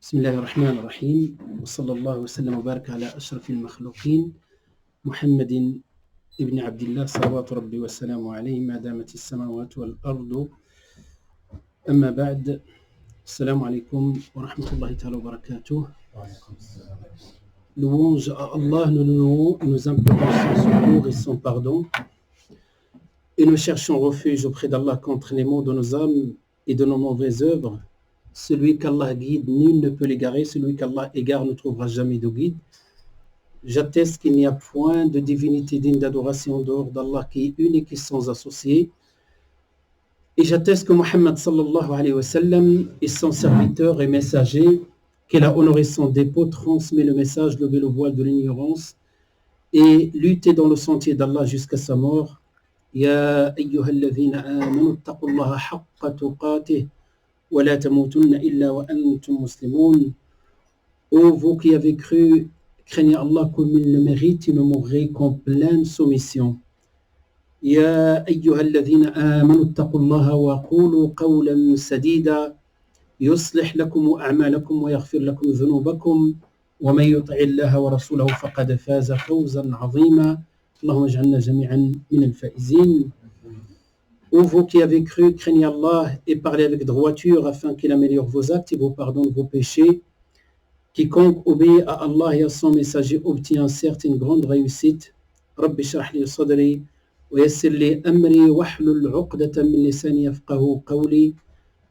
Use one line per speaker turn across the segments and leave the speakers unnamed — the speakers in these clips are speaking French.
بسم الله الرحمن الرحيم وصلى الله وسلم وبارك على أشرف المخلوقين محمد ابن عبد الله صلوات ربي وسلامه عليه ما دامت السماوات والأرض أما بعد السلام عليكم ورحمة الله تعالى وبركاته. Louange à Allah, nous louons et nous implorons son secours et son pardon et nous cherchons refuge auprès d'Allah contre les maux de nos âmes et de nos mauvaises œuvres. Celui qu'Allah guide, nul ne peut l'égarer. Celui qu'Allah égare ne trouvera jamais de guide. J'atteste qu'il n'y a point de divinité digne d'adoration en dehors d'Allah qui est unique et sans associé. Et j'atteste que Muhammad sallallahu alayhi wa sallam est son serviteur et messager, qu'il a honoré son dépôt, transmis le message, levé le voile de l'ignorance et lutté dans le sentier d'Allah jusqu'à sa mort. Ya ayyuhalladhina amanu taqullaha haqqa tuqatih. وَلَا تَمُوتُنَّ إِلَّا وَأَنْتُمْ مُسْلِمُونَ. Ô vous qui avez cru, craignez Allah comme il le mérite et ne mourrez qu'en pleine soumission. يَا أَيُّهَا الَّذِينَ آمَنُوا اتَّقُوا اللَّهَ وَقُولُوا قَوْلًا سَدِيدًا يُصْلِحْ لَكُمْ أَعْمَالَكُمْ وَيَغْفِرْ لَكُمْ ذُنُوبَكُمْ وَمَنْ يُطِعِ اللَّهَ ورسوله فقد فاز فوزا عظيما. اللهم اجعلنا جميعا من الفائزين. Ô vous qui avez cru, craignez Allah et parlez avec droiture afin qu'il améliore vos actes et vous pardonne vos péchés. Quiconque obéit à Allah et à son messager obtient certes une grande réussite. Rabbi shrah li sadri wa yassir li amri wahlul 'uqdatan min lisani yafqahu qawli.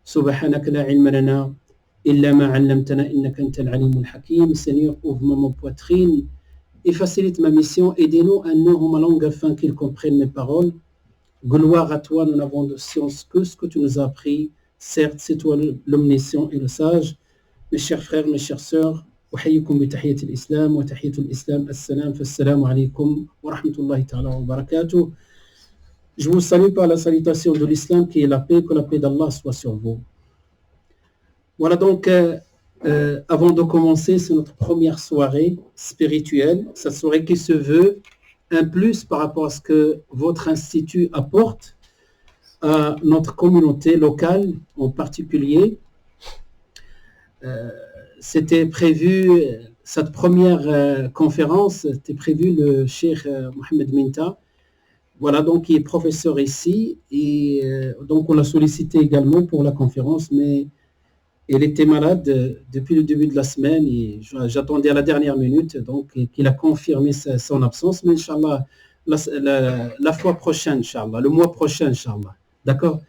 Subhanaka la 'ilma lana illa ma 'allamtana innaka antal 'alimul hakim. Seigneur, ouvre ma poitrine et facilite ma mission. Aidez-nous à nous ma langue afin qu'ils comprennent mes paroles. Gloire à toi, nous n'avons de science que ce que tu nous as appris. Certes, c'est toi l'omniscient et le sage. Mes chers frères, mes chères sœurs, أحييكم بتحية الإسلام وتحية الإسلام السلام فالسلام عليكم ورحمة الله تعالى وبركاته. Je vous salue par la salutation de l'islam qui est la paix, que la paix d'Allah soit sur vous. Voilà donc, avant de commencer, c'est notre première soirée spirituelle. Cette soirée qui se veut un plus par rapport à ce que votre institut apporte à notre communauté locale en particulier. C'était prévu, cette première conférence, c'était prévu le Cheikh Mohamed Minta, voilà, donc qui est professeur ici, et donc on l'a sollicité également pour la conférence, mais il était malade depuis le début de la semaine et j'attendais à la dernière minute, donc qu'il a confirmé son absence. Mais Inch'Allah, la fois prochaine, Inch'Allah, le mois prochain, Inch'Allah. D'accord?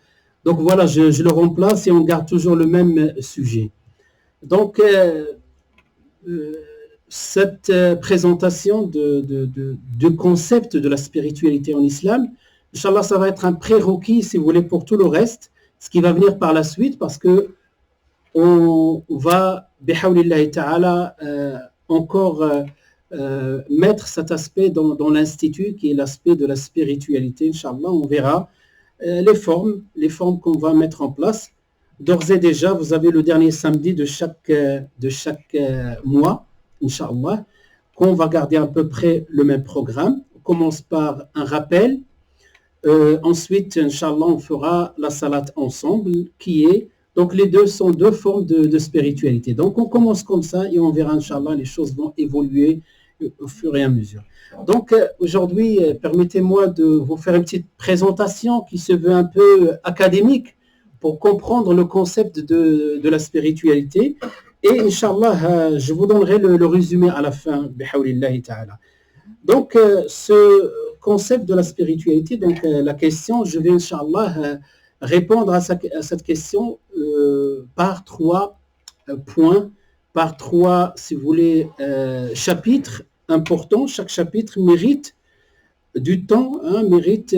Donc voilà, je le remplace et on garde toujours le même sujet. Donc, cette présentation de concept de la spiritualité en islam, Inch'Allah, ça va être un prérequis, si vous voulez, pour tout le reste, ce qui va venir par la suite, parce que on va, bihawlillahi ta'ala, encore mettre cet aspect dans l'institut qui est l'aspect de la spiritualité. Inch'Allah, on verra les formes qu'on va mettre en place. D'ores et déjà, vous avez le dernier samedi de chaque mois, Inch'Allah, qu'on va garder à peu près le même programme. On commence par un rappel. Ensuite, Inch'Allah, on fera la salat ensemble qui est. Donc, les deux sont deux formes de spiritualité. Donc, on commence comme ça et on verra, Inch'Allah, les choses vont évoluer au fur et à mesure. Donc, aujourd'hui, permettez-moi de vous faire une petite présentation qui se veut un peu académique pour comprendre le concept de la spiritualité. Et, Inch'Allah, je vous donnerai le résumé à la fin, bihawlillahi ta'ala. Donc, ce concept de la spiritualité, donc la question, je vais, Inch'Allah, répondre à cette question par 3 points, par 3, si vous voulez, chapitres importants. Chaque chapitre mérite du temps, mérite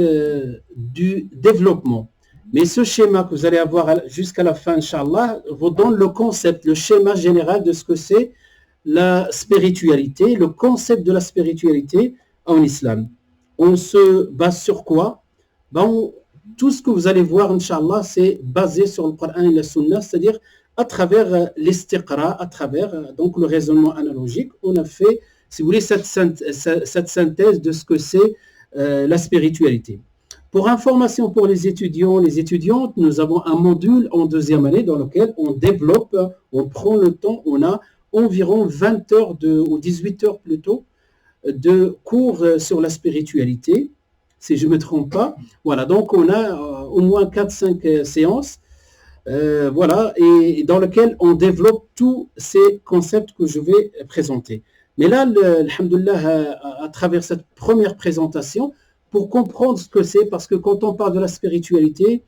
du développement. Mais ce schéma que vous allez avoir jusqu'à la fin, Inch'Allah, vous donne le concept, le schéma général de ce que c'est la spiritualité, le concept de la spiritualité en islam. On se base sur quoi? Tout ce que vous allez voir, Inch'Allah, c'est basé sur le Coran et la Sunna, c'est-à-dire à travers l'istiqra, à travers donc le raisonnement analogique, on a fait, si vous voulez, cette synthèse de ce que c'est la spiritualité. Pour information pour les étudiants, les étudiantes, nous avons un module en deuxième année dans lequel on développe, on prend le temps, on a environ 20 heures ou 18 heures plutôt de cours sur la spiritualité, si je ne me trompe pas. Voilà, donc on a au moins 4-5 séances, voilà, et dans lequel on développe tous ces concepts que je vais présenter. Mais là, alhamdoulilah, à travers cette première présentation, pour comprendre ce que c'est, parce que quand on parle de la spiritualité,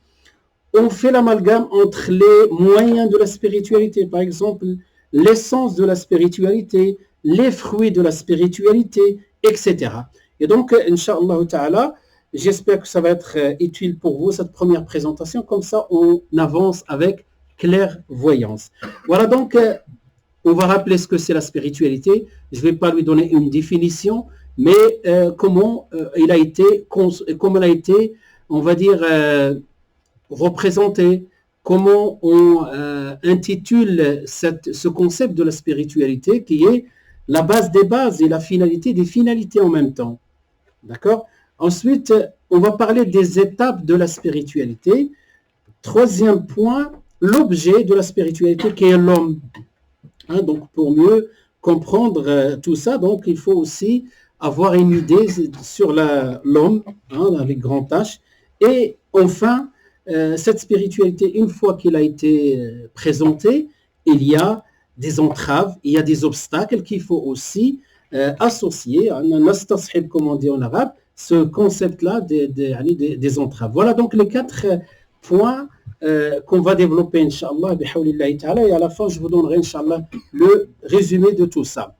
on fait l'amalgame entre les moyens de la spiritualité, par exemple, l'essence de la spiritualité, les fruits de la spiritualité, etc. Et donc, Inch'Allah Ta'ala, j'espère que ça va être utile pour vous, cette première présentation. Comme ça, on avance avec clairvoyance. Voilà, donc, on va rappeler ce que c'est la spiritualité. Je ne vais pas lui donner une définition, mais comment elle a été, on va dire, représenté, comment on intitule ce concept de la spiritualité qui est la base des bases et la finalité des finalités en même temps. D'accord? Ensuite, on va parler des étapes de la spiritualité. Troisième point, l'objet de la spiritualité qui est l'homme. Hein, donc, pour mieux comprendre tout ça, donc il faut aussi avoir une idée sur l'homme, hein, avec grand H. Et enfin, cette spiritualité, une fois qu'elle a été présentée, il y a des entraves, il y a des obstacles qu'il faut aussi associer, comme on dit en arabe, ce concept-là des entraves. Voilà donc les 4 points qu'on va développer, Inch'Allah, bihawlillahi ta'ala, et à la fin, je vous donnerai, Inch'Allah, le résumé de tout ça.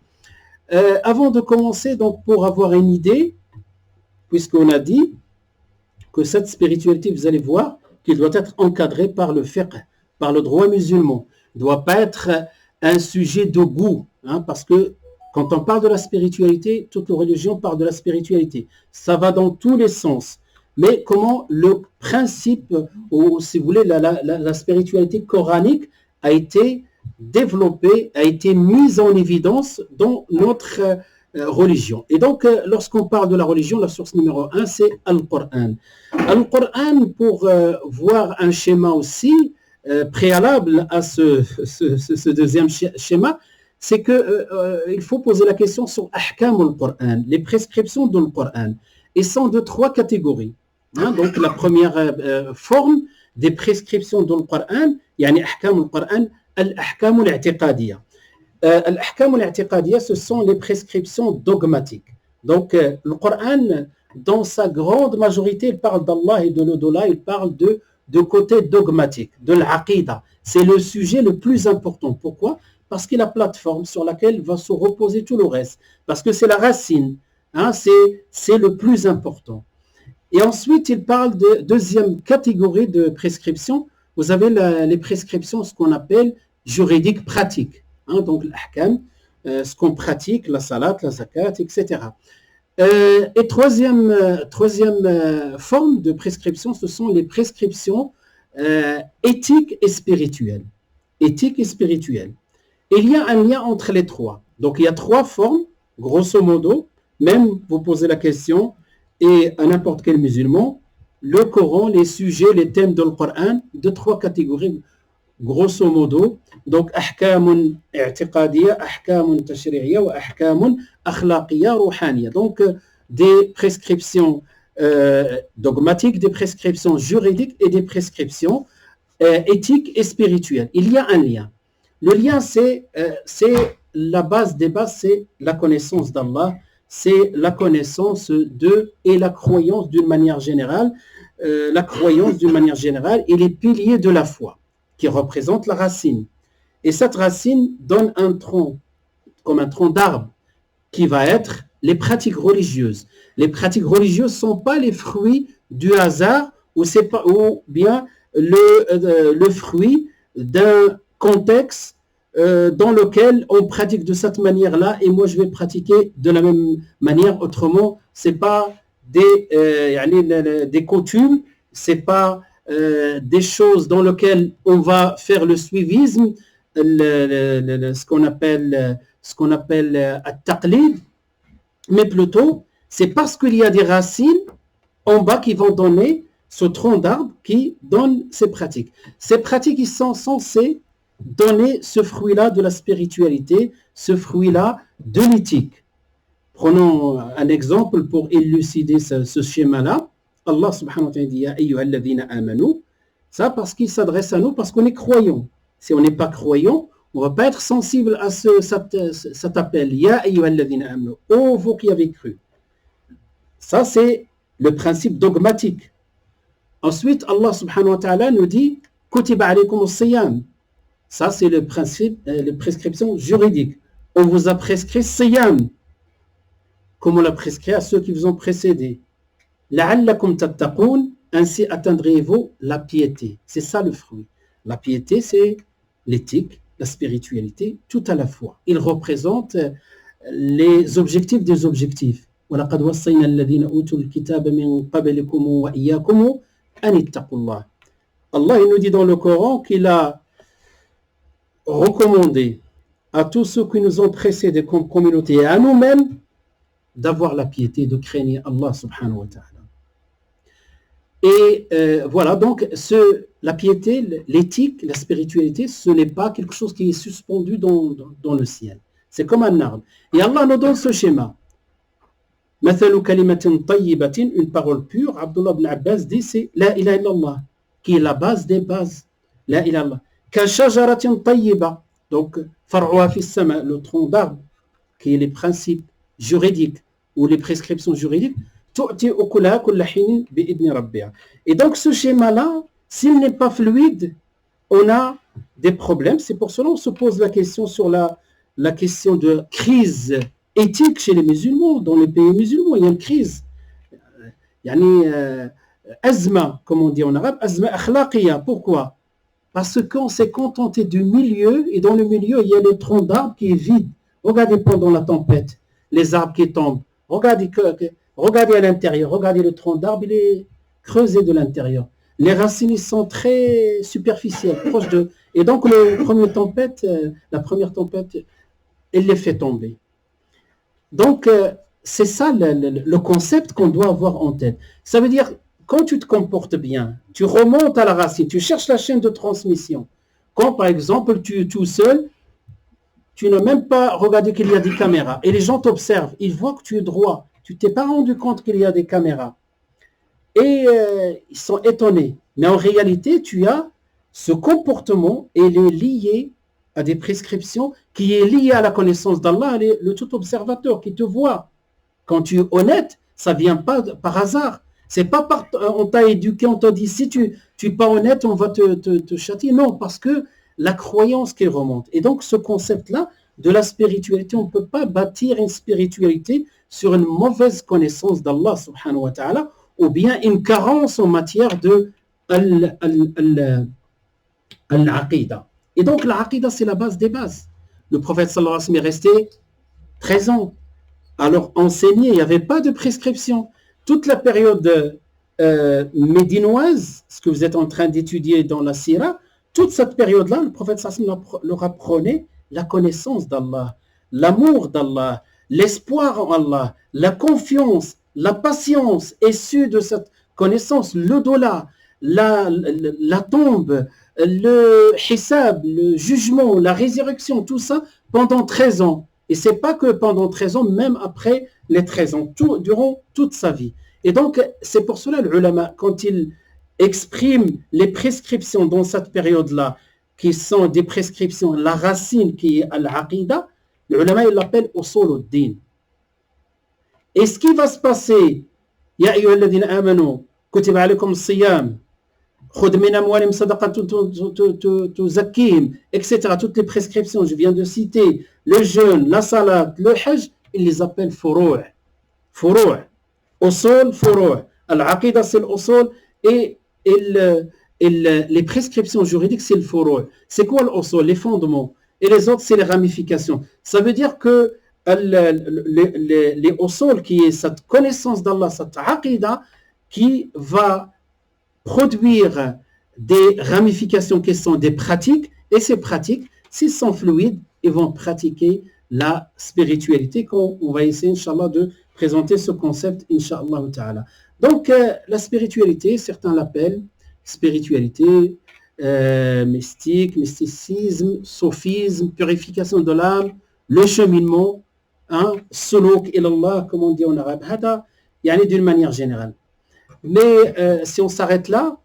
Avant de commencer, donc, pour avoir une idée, puisqu'on a dit que cette spiritualité, vous allez voir, qu'il doit être encadré par le fiqh, par le droit musulman. Il ne doit pas être un sujet de goût, hein, parce que quand on parle de la spiritualité, toute religion parle de la spiritualité. Ça va dans tous les sens. Mais comment le principe, ou si vous voulez, la spiritualité coranique a été développée, a été mise en évidence dans notre religion. Et donc, lorsqu'on parle de la religion, la source numéro 1, c'est Al-Qur'an. Al-Qur'an, pour voir un schéma aussi préalable à ce deuxième schéma, c'est qu'il faut poser la question sur Ahkam al-Qur'an, les prescriptions de l'Qur'an. Ils sont de 3 catégories. Hein, donc, la première forme des prescriptions de l'Qur'an, yani Ahkam al-Qur'an, al-Ahkam al-I'tiqadiyya. Al-Ahkam al-I'tiqadiyya, ce sont les prescriptions dogmatiques. Donc, le Qur'an, dans sa grande majorité, il parle d'Allah et de l'au-delà, il parle de côté dogmatique, de l'Aqida. C'est le sujet le plus important. Pourquoi? Parce que la plateforme sur laquelle va se reposer tout le reste. Parce que c'est la racine. Hein, c'est le plus important. Et ensuite, il parle de deuxième catégorie de prescriptions. Vous avez les prescriptions, ce qu'on appelle juridiques pratiques. Hein, donc, l'ahkam, ce qu'on pratique, la salat, la zakat, etc. Et troisième forme de prescription, ce sont les prescriptions éthiques et spirituelles. Éthiques et spirituelles. Il y a un lien entre les 3. Donc, il y a 3 formes, grosso modo. Même, vous posez la question, et à n'importe quel musulman, le Coran, les sujets, les thèmes de l'Qur'an, de 3 catégories, grosso modo. Donc, ahkamun i'tiqadiyya, ahkamun tashri'iyya, wa ahkamun akhlaqiyya, ruhaniyya. Donc, des prescriptions dogmatiques, des prescriptions juridiques et des prescriptions éthiques et spirituelles. Il y a un lien. Le lien, c'est la base des bases, c'est la connaissance d'Allah, c'est la connaissance et la croyance d'une manière générale, et les piliers de la foi, qui représentent la racine. Et cette racine donne un tronc, comme un tronc d'arbre, qui va être les pratiques religieuses. Les pratiques religieuses ne sont pas les fruits du hasard, ou bien le fruit d'un contexte dans lequel on pratique de cette manière-là et moi je vais pratiquer de la même manière. Autrement, ce n'est pas des coutumes, ce n'est pas des choses dans lesquelles on va faire le suivisme, ce qu'on appelle at-taqlid, mais plutôt c'est parce qu'il y a des racines en bas qui vont donner ce tronc d'arbre qui donne ces pratiques. Ces pratiques, ils sont censés donner ce fruit-là de la spiritualité, ce fruit-là de l'éthique. Prenons un exemple pour élucider ce schéma-là. Allah subhanahu wa ta'ala dit « Ya ayyuhalladhina amanu » ça parce qu'il s'adresse à nous, parce qu'on est croyant. Si on n'est pas croyant, on ne va pas être sensible à cet appel. « Ya ayyuhalladhina amanu » « ô vous qui avez cru ». Ça, c'est le principe dogmatique. Ensuite, Allah subhanahu wa ta'ala nous dit « Kutiba alaykum as-siyam ». Ça, c'est le principe, les prescriptions juridiques. On vous a prescrit siyam, comme on l'a prescrit à ceux qui vous ont précédé. La'allakum tattaqoun, ainsi atteindrez-vous la piété. C'est ça le fruit. La piété, c'est l'éthique, la spiritualité, tout à la fois. Il représente les objectifs des objectifs. وَلَقَدْ وَصَّيْنَا الَّذِينَ أُوتُوا الْكِتَابَ مِنْ قَبْلِكُمْ وَإِيَّاكُمْ أَنِ اتَّقُوا اللَّهَ. Allah, il nous dit dans le Coran qu'il a recommandé à tous ceux qui nous ont précédés comme communauté et à nous-mêmes d'avoir la piété, de craindre Allah subhanahu wa ta'ala. Et voilà, donc la piété, l'éthique, la spiritualité, ce n'est pas quelque chose qui est suspendu dans le ciel. C'est comme un arbre. Et Allah nous donne ce schéma. Mathalu kalimatin tayyibatin, une parole pure. Abdullah ibn Abbas dit c'est La ilaha illallah, qui est la base des bases. La ilaha illallah. Ka shajaratin tayyiba, donc far'uha fi sama, le tronc d'arbre, qui est les principes juridiques ou les prescriptions juridiques. Et donc ce schéma-là, s'il n'est pas fluide, on a des problèmes. C'est pour cela qu'on se pose la question sur la question de crise éthique chez les musulmans. Dans les pays musulmans, il y a une crise. Azma, comme on dit en arabe, azma akhlaqiya. Pourquoi? Parce qu'on s'est contenté du milieu, et dans le milieu, il y a le tronc d'arbre qui est vide. Regardez pendant la tempête, les arbres qui tombent. Regardez à l'intérieur, regardez le tronc d'arbre, il est creusé de l'intérieur. Les racines ils sont très superficielles, proches de... Et donc la première tempête, elle les fait tomber. Donc c'est ça le concept qu'on doit avoir en tête. Ça veut dire, quand tu te comportes bien, tu remontes à la racine, tu cherches la chaîne de transmission. Quand par exemple tu es tout seul, tu n'as même pas regardé qu'il y a des caméras. Et les gens t'observent, ils voient que tu es droit. Tu ne t'es pas rendu compte qu'il y a des caméras. Et ils sont étonnés. Mais en réalité, tu as ce comportement, et il est lié à des prescriptions, qui est lié à la connaissance d'Allah, le tout observateur qui te voit. Quand tu es honnête, ça ne vient pas par hasard. C'est pas on t'a éduqué, on t'a dit, si tu n'es pas honnête, on va te châtier. Non, parce que la croyance qui remonte. Et donc, ce concept-là de la spiritualité, on ne peut pas bâtir une spiritualité sur une mauvaise connaissance d'Allah subhanahu wa ta'ala, ou bien une carence en matière de l'aqidah. Et donc, l'aqidah, c'est la base des bases. Le prophète sallallahu alayhi wa sallam est resté 13 ans. Alors, enseigné, il n'y avait pas de prescription. Toute la période médinoise, ce que vous êtes en train d'étudier dans la Sira, toute cette période-là, le prophète sallallahu alayhi wa sallam leur apprenait la connaissance d'Allah, l'amour d'Allah, l'espoir en Allah, la confiance, la patience issue de cette connaissance, l'au-delà, la tombe, le hisab, le jugement, la résurrection, tout ça pendant 13 ans. Et ce n'est pas que pendant 13 ans, même après les 13 ans, durant toute sa vie. Et donc, c'est pour cela l'ulama, quand il exprime les prescriptions dans cette période-là, qui sont des prescriptions, la racine qui est al-aqidah, l'ulama, il l'appelle usul ad-din. Et ce qui va se passer, Ya ayyuhalladhina amanu, kutiba alaykum as-siyam, khudh min amwalihim sadaqatan tuzakkihim, etc. Toutes les prescriptions, je viens de citer, le jeûne, la salat, le hajj, ils les appellent furu'. Furu'. Usul, furu'. Al-aqidah, c'est l'usul, et les prescriptions juridiques, c'est le furu'. C'est quoi l'usul? Les fondements. Et les autres, c'est les ramifications. Ça veut dire que les usul, qui est cette connaissance d'Allah, cette aqidah, qui va produire des ramifications qui sont des pratiques, et ces pratiques, s'ils sont fluides, ils vont pratiquer la spiritualité, qu'on va essayer, Inch'Allah, de présenter ce concept, Inch'Allah ta'ala. Donc, la spiritualité, certains l'appellent spiritualité, mystique, mysticisme, sophisme, purification de l'âme, le cheminement, hein, suluk ilallah, comme on dit en arabe, hada, d'une manière générale. Mais si on s'arrête là,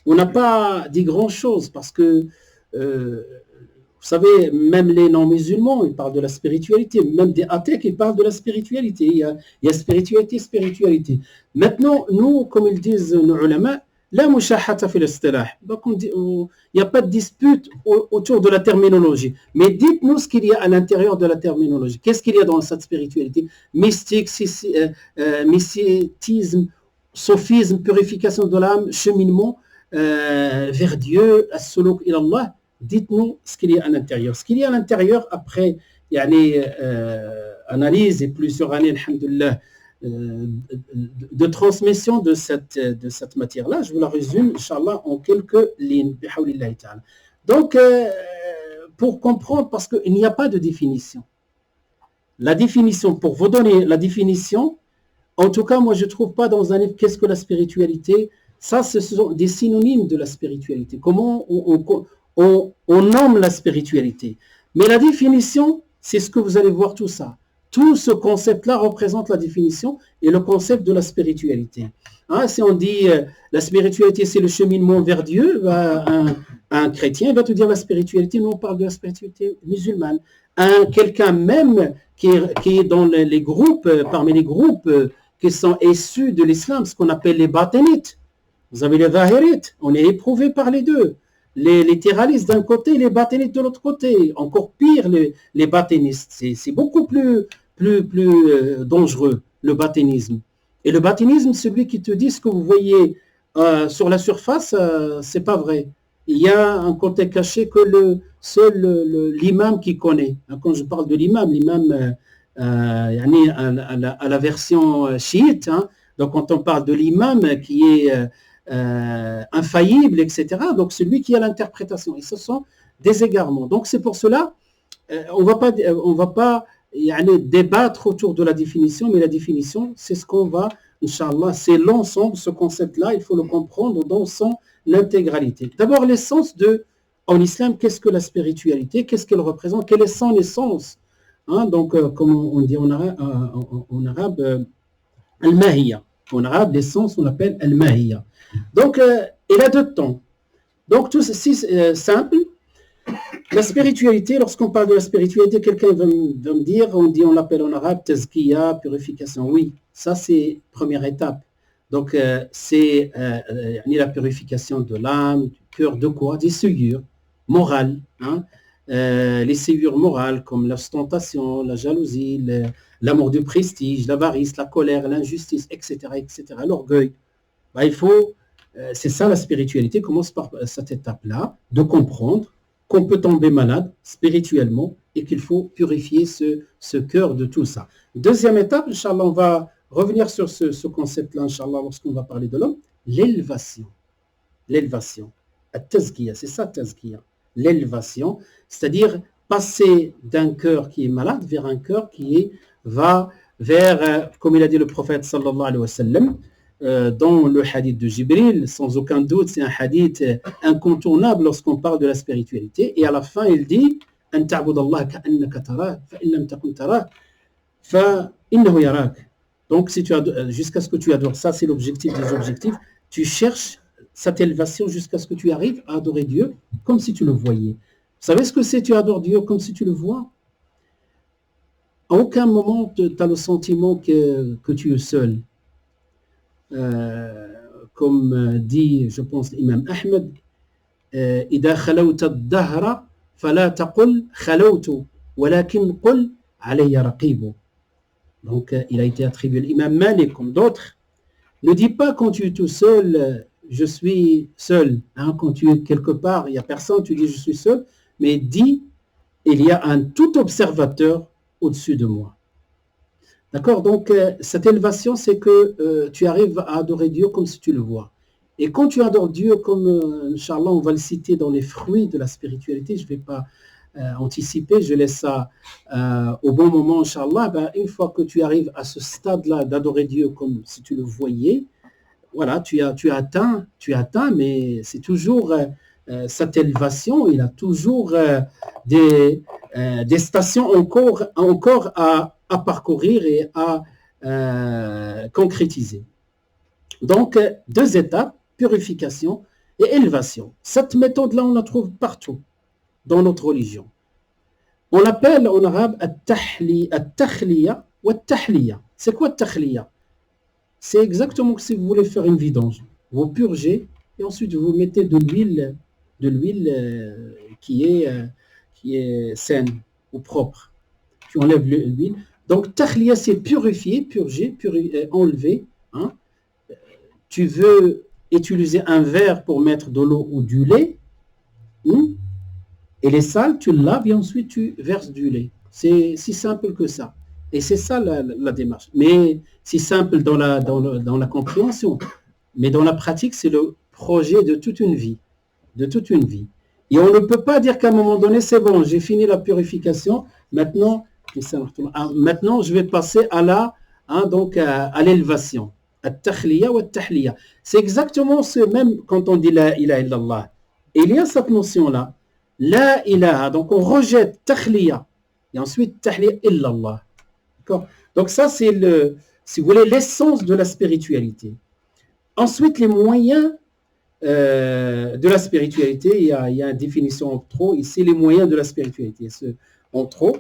on n'a pas dit grand-chose parce que, vous savez, même les non-musulmans, ils parlent de la spiritualité, même des athées, ils parlent de la spiritualité. Il y a spiritualité, spiritualité. Maintenant, nous, comme ils disent nos ulama, la mushahata fil istilah. Donc, il n'y a pas de dispute autour de la terminologie. Mais dites-nous ce qu'il y a à l'intérieur de la terminologie. Qu'est-ce qu'il y a dans cette spiritualité? Mystique, mysticisme, sophisme, purification de l'âme, cheminement vers Dieu, as-suluk ilallah. Dites-nous ce qu'il y a à l'intérieur. Ce qu'il y a à l'intérieur, après analyse et plusieurs années, alhamdoulilah, de transmission de cette matière-là, je vous la résume, Inch'Allah, en quelques lignes. Donc, pour comprendre, parce qu'il n'y a pas de définition. La définition, pour vous donner la définition, en tout cas, moi, je ne trouve pas dans un livre qu'est-ce que la spiritualité. Ça, ce sont des synonymes de la spiritualité. Comment on nomme la spiritualité. Mais la définition, c'est ce que vous allez voir tout ça. Tout ce concept-là représente la définition et le concept de la spiritualité. Hein, si on dit la spiritualité, c'est le cheminement vers Dieu, un chrétien va te dire la spiritualité. Nous, on parle de la spiritualité musulmane. Quelqu'un même qui est dans les groupes, parmi les groupes qui sont issus de l'islam, ce qu'on appelle les batinites. Vous avez les zahirites, on est éprouvé par les deux. Les littéralistes d'un côté, les batinites de l'autre côté. Encore pire, les batinistes. C'est beaucoup plus dangereux, le batinisme. Et le batinisme, celui qui te dit ce que vous voyez sur la surface, c'est pas vrai. Il y a un côté caché que seul l'imam qui connaît. Quand je parle de l'imam à la version chiite, hein, donc quand on parle de l'imam qui est infaillible, etc. Donc celui qui a l'interprétation. Et ce sont des égarements. Donc c'est pour cela, on va pas débattre autour de la définition, mais la définition, c'est ce qu'on va, Inch'Allah, c'est l'ensemble, ce concept-là, il faut le comprendre dans son intégralité. D'abord, l'essence en islam, qu'est-ce que la spiritualité? Qu'est-ce qu'elle représente? Quelle est son essence? Hein, donc, comme on dit en arabe, al-mahiyya. En arabe, l'essence, on l'appelle al-mahiyya. Donc, il a deux temps. Donc, tout ceci simple. La spiritualité, lorsqu'on parle de la spiritualité, quelqu'un va me dire, on l'appelle en arabe tazkiya, purification. Oui, ça c'est première étape. Donc, c'est la purification de l'âme, du cœur, de quoi? Des souillures morales. Hein? Les souillures morales comme l'ostentation, la jalousie, l'amour du prestige, l'avarice, la colère, l'injustice, etc., l'orgueil. Ben, c'est ça la spiritualité, commence par cette étape-là, de comprendre qu'on peut tomber malade spirituellement et qu'il faut purifier ce cœur de tout ça. Deuxième étape, Inch'Allah, on va revenir sur ce concept-là, Inch'Allah, lorsqu'on va parler de l'homme, l'élévation. L'élévation. At-tazkiya, c'est ça, tazkiya. L'élévation, c'est-à-dire passer d'un cœur qui est malade vers un cœur qui va vers, comme il a dit le prophète sallallahu alayhi wa sallam, dans le hadith de Jibril, sans aucun doute, c'est un hadith incontournable lorsqu'on parle de la spiritualité. Et à la fin, il dit أن تعبد الله كأنك تراه فإن لم تكن تراه فإنه يراك. Donc, jusqu'à ce que tu adores, ça c'est l'objectif des objectifs. Tu cherches cette élévation jusqu'à ce que tu arrives à adorer Dieu comme si tu le voyais. Vous savez ce que c'est, tu adores Dieu comme si tu le vois? À aucun moment, tu as le sentiment que tu es seul. Comme dit, je pense, l'imam Ahmed, إذا خلوت الدهر فلا تقل خلوت ولكن قل علي رقيب. Donc, il a été attribué l'imam Malik comme d'autres. Ne dis pas quand tu es tout seul, je suis seul. Hein, quand tu es quelque part, il n'y a personne, tu dis je suis seul. Mais dis, il y a un tout observateur au-dessus de moi. D'accord? Donc, cette élévation, c'est que tu arrives à adorer Dieu comme si tu le vois. Et quand tu adores Dieu, comme, Inch'Allah, on va le citer dans les fruits de la spiritualité, je ne vais pas anticiper, je laisse ça au bon moment, Inch'Allah. Ben, une fois que tu arrives à ce stade-là d'adorer Dieu comme si tu le voyais, voilà, tu as atteint, mais c'est toujours cette élévation, il a toujours des stations encore à parcourir et à concrétiser. Donc, 2 étapes, purification et élévation. Cette méthode-là, on la trouve partout dans notre religion. On l'appelle en arabe at-takhliya ou at-tahliya. C'est quoi at-takhliya? C'est exactement que si vous voulez faire une vidange. Vous purgez et ensuite vous mettez de l'huile qui est saine ou propre. Tu enlèves l'huile. Donc, tahliya, c'est purifier, purger, enlever. Hein. Tu veux utiliser un verre pour mettre de l'eau ou du lait. Et les sales, tu laves et ensuite tu verses du lait. C'est si simple que ça. Et c'est ça la démarche. Mais c'est simple dans la compréhension. Mais dans la pratique, c'est le projet de toute une vie. Et on ne peut pas dire qu'à un moment donné, c'est bon, j'ai fini la purification. Maintenant, je vais passer à l'élévation. At-takhliya wa at-tahliya. C'est exactement ce même quand on dit la ilaha illallah. Et il y a cette notion-là. La ilaha. Donc on rejette takhliya. Et ensuite tahliya illallah. D'accord? Donc ça, c'est si vous voulez, l'essence de la spiritualité. Ensuite, les moyens de la spiritualité, il y a une définition en trop, ici les moyens de la spiritualité, en trop.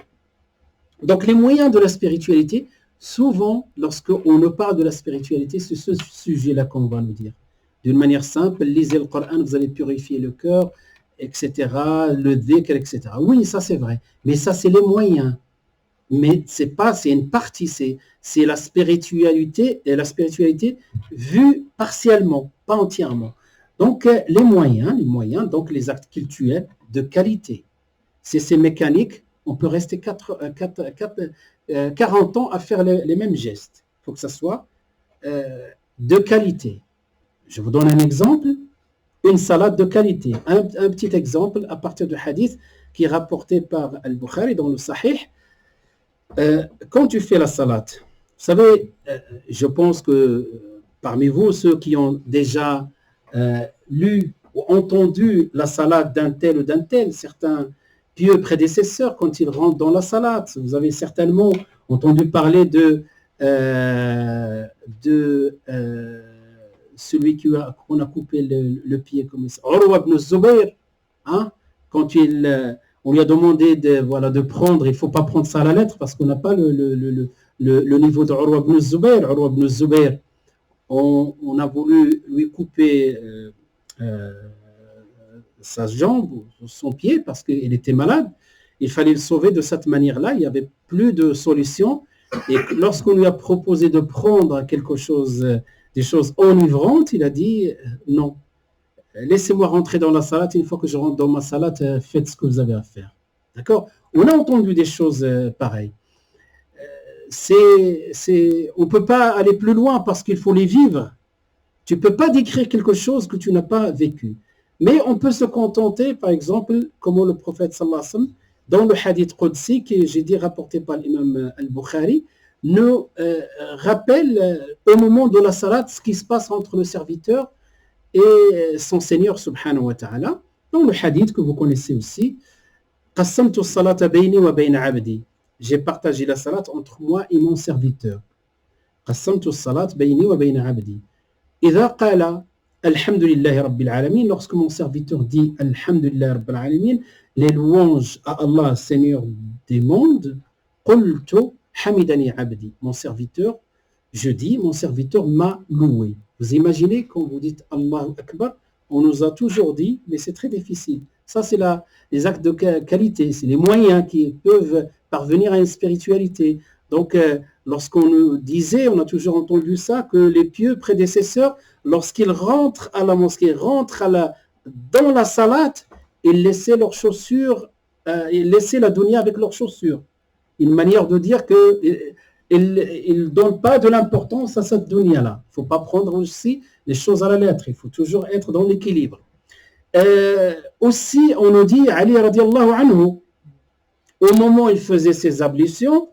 Donc les moyens de la spiritualité, souvent, lorsqu'on ne parle de la spiritualité, c'est ce sujet-là qu'on va nous dire. D'une manière simple, lisez le Coran, vous allez purifier le cœur, etc., le dhikr, etc. Oui, ça c'est vrai, mais ça c'est les moyens. Mais c'est une partie, c'est la spiritualité, et la spiritualité vue partiellement, pas entièrement. Donc les moyens, donc les actes cultuels de qualité. C'est ces mécaniques, on peut rester 40 ans à faire les mêmes gestes. Il faut que ça soit de qualité. Je vous donne un exemple, une salade de qualité. Un petit exemple à partir du hadith qui est rapporté par Al-Bukhari dans le Sahih. Quand tu fais la salade, vous savez, je pense que parmi vous, ceux qui ont déjà lu ou entendu la salade d'un tel ou d'un tel, certains pieux prédécesseurs, quand ils rentrent dans la salade, vous avez certainement entendu parler de celui qu'on a coupé le pied comme ça, Urwa ibn Zubayr, hein, quand on lui a demandé de prendre, il ne faut pas prendre ça à la lettre parce qu'on n'a pas le niveau de Urwa ibn Zubayr. Urwa ibn Zubayr, on a voulu lui couper sa jambe, son pied, parce qu'il était malade. Il fallait le sauver de cette manière-là. Il n'y avait plus de solution. Et lorsqu'on lui a proposé de prendre quelque chose, des choses enivrantes, il a dit non. Laissez-moi rentrer dans la salade. Une fois que je rentre dans ma salade, faites ce que vous avez à faire. D'accord? On a entendu des choses pareilles. On ne peut pas aller plus loin parce qu'il faut les vivre. Tu ne peux pas décrire quelque chose que tu n'as pas vécu. Mais on peut se contenter, par exemple, comme le prophète sallallahu alayhi wa sallam, dans le hadith Qudsi, que j'ai dit rapporté par l'imam al-Bukhari, nous rappelle au moment de la salade ce qui se passe entre le serviteur et son Seigneur subhanahu wa ta'ala. Dans le hadith que vous connaissez aussi, قَسَّمْتُ الصَّلَاةَ بَيْنِي وَبَيْنَ عَبْدِي. J'ai partagé la salat entre moi et mon serviteur. قَسَّمْتُ الصَّلَاةَ بَيْنِي وَبَيْنَ عَبْدِي. إِذَا قَالَ الحمد لله رب العالمين, lorsque mon serviteur dit Alhamdulillah Rabbil Alamin, les louanges à Allah, Seigneur des mondes, قُلْتُ حَمِدَنِي عَبْدِي. Mon serviteur, je dis, mon serviteur m'a loué. Vous imaginez quand vous dites Allahu Akbar, on nous a toujours dit, mais c'est très difficile. Ça, c'est les actes de qualité, c'est les moyens qui peuvent parvenir à une spiritualité. Donc, lorsqu'on nous disait, on a toujours entendu ça, que les pieux prédécesseurs, lorsqu'ils rentrent à la mosquée, dans la salat, ils laissaient leurs chaussures, ils laissaient la dunya avec leurs chaussures. Une manière de dire qu'ils ne donnent pas de l'importance à cette dunya-là. Il ne faut pas prendre aussi les choses à la lettre, il faut toujours être dans l'équilibre. Aussi, on nous dit, Ali radiallahu anhu, au moment où il faisait ses ablutions,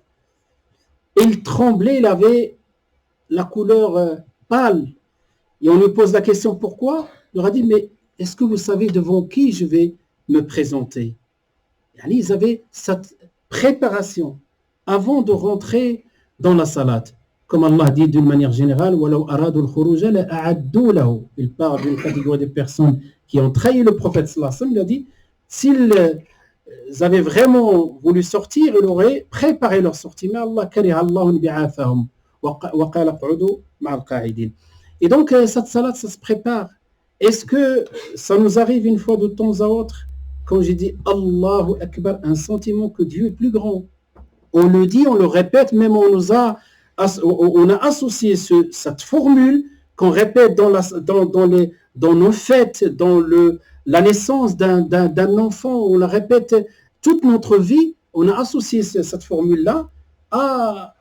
il tremblait, il avait la couleur pâle. Et on lui pose la question pourquoi? Il leur a dit, mais est-ce que vous savez devant qui je vais me présenter? Ils avaient cette préparation avant de rentrer dans la salade. Comme Allah dit d'une manière générale, il parle d'une catégorie de personnes qui ont trahi le prophète sallallahu alayhi wa sallam. Il a dit, s'ils avaient vraiment voulu sortir, ils auraient préparé leur sortie. Mais Allah kariha Allahu bi'afahum wa qala qu'udu ma'al qa'idin. Et donc cette salade, ça se prépare. Est-ce que ça nous arrive une fois de temps à autre, quand j'ai dit Allahu Akbar, un sentiment que Dieu est plus grand? On le dit, on le répète, même on a associé cette formule qu'on répète dans nos fêtes, dans la naissance d'un enfant, on la répète toute notre vie. On a associé cette formule-là à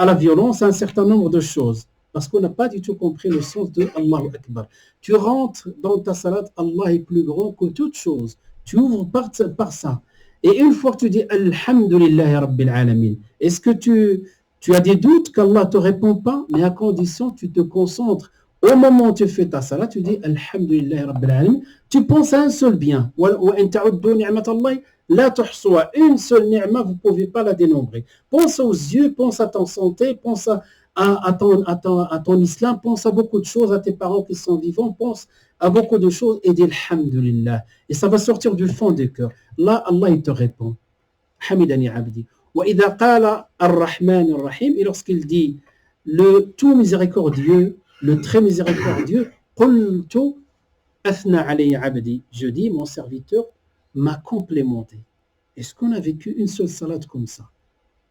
la violence, à un certain nombre de choses. Parce qu'on n'a pas du tout compris le sens de Allahu Akbar. Tu rentres dans ta salade, Allah est plus grand que toute chose. Tu ouvres par ça. Et une fois que tu dis Alhamdulillah Rabbil Alamin, est-ce que tu as des doutes qu'Allah ne te répond pas? Mais à condition que tu te concentres. Au moment où tu fais ta salat, tu dis Alhamdulillah Rabbil Alamin, tu penses à un seul bien. Une seule ni'ma, vous ne pouvez pas la dénombrer. Pense aux yeux, pense à ton santé, pense à ton islam, pense à beaucoup de choses, à tes parents qui sont vivants, pense à beaucoup de choses et dis Alhamdulillah. Et ça va sortir du fond du cœur. Là, Allah, il te répond. Hamidani abdi. Wa idha qala ar-Rahman ar-Rahim, et lorsqu'il dit le tout miséricordieux, le très miséricordieux, qultu athna alayya abdi. Je dis, mon serviteur m'a complémenté. Est-ce qu'on a vécu une seule salade comme ça?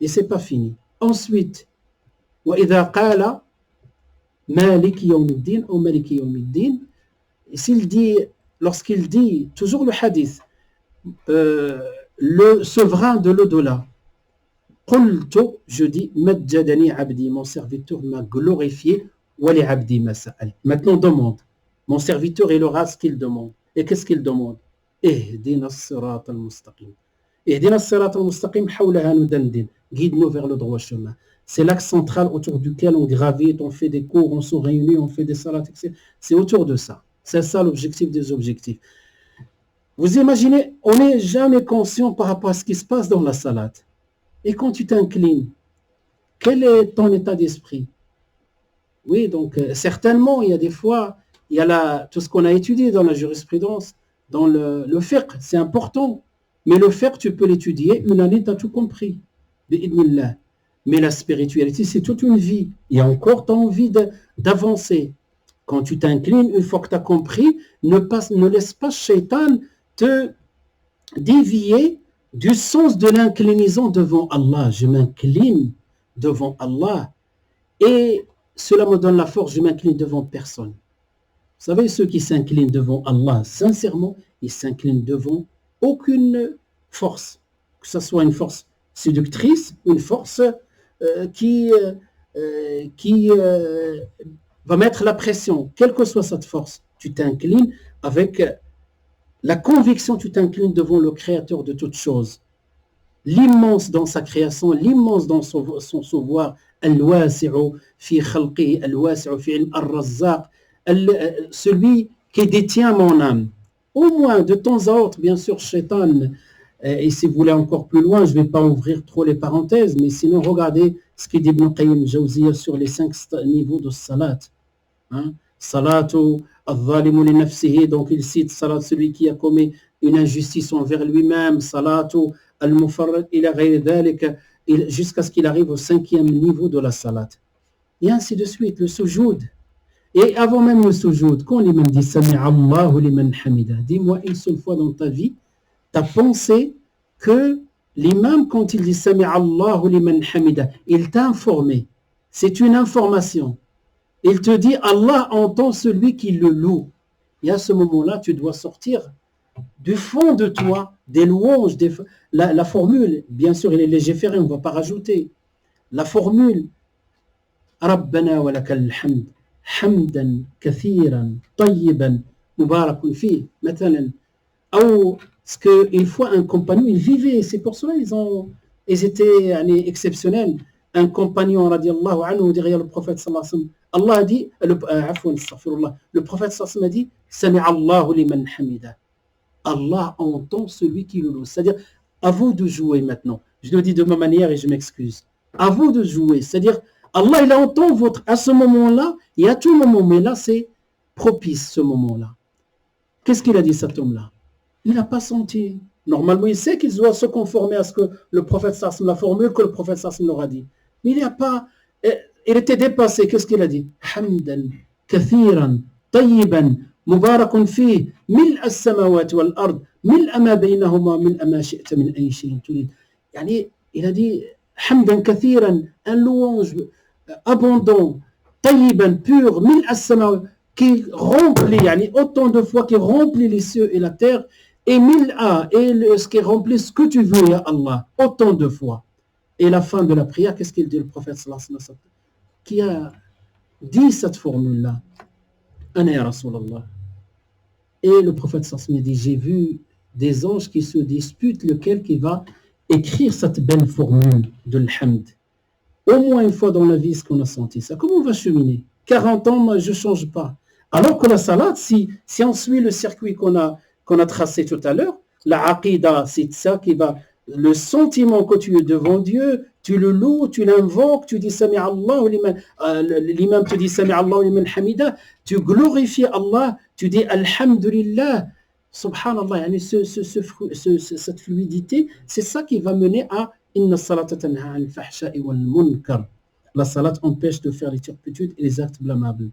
Et c'est pas fini. Ensuite, wa idha qala Malik yawmiddin ou Malik yawmiddin, lorsqu'il dit, toujours le hadith, le souverain de l'au-delà, qultu, je dis, majjadani abdi, mon serviteur m'a glorifié, wa li abdi ma sa'al. Maintenant demande, mon serviteur il aura ce qu'il demande. Et qu'est-ce qu'il demande? Ihdina as-sirat al-mustaqim. Ihdina as-sirat al-mustaqim hawlaha nudandin. Guide-nous vers le droit chemin. C'est l'axe central autour duquel on gravite, on fait des cours, on se réunit, on fait des salats, etc. C'est autour de ça. C'est ça l'objectif des objectifs. Vous imaginez, on n'est jamais conscient par rapport à ce qui se passe dans la salade. Et quand tu t'inclines, quel est ton état d'esprit? Oui, donc certainement, il y a des fois, il y a tout ce qu'on a étudié dans la jurisprudence, dans le fiqh, c'est important. Mais le fiqh, tu peux l'étudier, une année, tu as tout compris. Bi'idnillah. Mais la spiritualité, c'est toute une vie. Et encore, tu as envie d'avancer. Quand tu t'inclines, une fois que tu as compris, ne laisse pas Shaitan te dévier du sens de l'inclinaison devant Allah. Je m'incline devant Allah. Et cela me donne la force, je m'incline devant personne. Vous savez, ceux qui s'inclinent devant Allah, sincèrement, ils s'inclinent devant aucune force. Que ce soit une force séductrice, une force qui va mettre la pression, quelle que soit cette force, tu t'inclines avec la conviction, tu t'inclines devant le Créateur de toutes choses, l'immense dans sa création, l'immense dans son savoir, al-wasi'u fi khalqihi, al-wasi'u fi al-razzaq, celui qui détient mon âme. Au moins, de temps à autre, bien sûr, Shaitan, et si vous voulez encore plus loin, je ne vais pas ouvrir trop les parenthèses, mais sinon, regardez ce qu'il dit Ibn Qayyim Jawziyya sur les 5 niveaux de salat. Salatu al-zalimu li nafsihi, donc il cite salat, celui qui a commis une injustice envers lui-même, salatu al-mufarrad ila ghayri dhalika, jusqu'à ce qu'il arrive au 5e niveau de la salat. Et ainsi de suite, le sujoud. Et avant même le sujoud, quand l'imam dit Sami'a Allahu liman hamida, dis-moi une seule fois dans ta vie, tu as pensé que l'imam, quand il dit Sami'a Allahu liman hamida, il t'a informé. C'est une information. Il te dit Allah entend celui qui le loue. Et à ce moment-là, tu dois sortir du fond de toi des louanges, la formule, bien sûr, il est légiféré, on ne va pas rajouter. La formule Rabbana wa lakal hamd. حمدا كثيرا طيبا مبارك فيه مثلا أو Parce qu'une fois, un compagnon, il vivait, c'est pour cela ils étaient exceptionnels. Un compagnon, radiallahu anhu, derrière le prophète sallallahu alayhi wa sallam, Allah a dit, le prophète sallallahu alayhi wa sallam a dit, Sami'allahu liman hamida. Allah entend celui qui le loue. C'est-à-dire, à vous de jouer maintenant. Je le dis de ma manière et je m'excuse. À vous de jouer. C'est-à-dire, Allah, il entend à ce moment-là, et à tout moment, mais là, c'est propice ce moment-là. Qu'est-ce qu'il a dit, cet homme-là? Il n'a pas senti. Normalement, il sait qu'il doit se conformer à ce que le prophète sallam, la formule que le prophète sallam leur a dit. Mais il n'a pas. Il était dépassé. Qu'est-ce qu'il a dit? Hamdan, kathiran, tayyiban, mubarakun fi, mil as-samawati wal ard, mil ma baynahuma, mil ma shi'ta min ay shay'in turid. Yani, il a dit hamdan kathiran, un louange abondant, tayyiban, pur, mil as-samawati, qui remplit, yani, autant de fois qui remplit les cieux et la terre, et mil'a, et ce qui remplit ce que tu veux, ya Allah, autant de fois. Et la fin de la prière, qu'est-ce qu'il dit le prophète sallallahu alayhi wa sallam, qui a dit cette formule-là? Ana ya Rasulallah. Et le prophète sallallahu alayhi wa sallam dit, j'ai vu des anges qui se disputent lequel qui va écrire cette belle formule de l'hamd. Au moins une fois dans la vie, ce qu'on a senti ça. Comment on va cheminer? 40 ans, moi, je ne change pas. Alors que la salat, si on suit le circuit qu'on a tracé tout à l'heure, la aqidah, c'est ça qui va, le sentiment que tu es devant Dieu, tu le loues, tu l'invoques, tu dis Sami Allah, l'imam te dit Sami Allah liman hamida, tu glorifies Allah, tu dis Alhamdulillah, subhanallah, cette fluidité, c'est ça qui va mener à Inna salata tanha al fahsha'i wal munkar. La salat empêche de faire les turpitudes et les actes blâmables.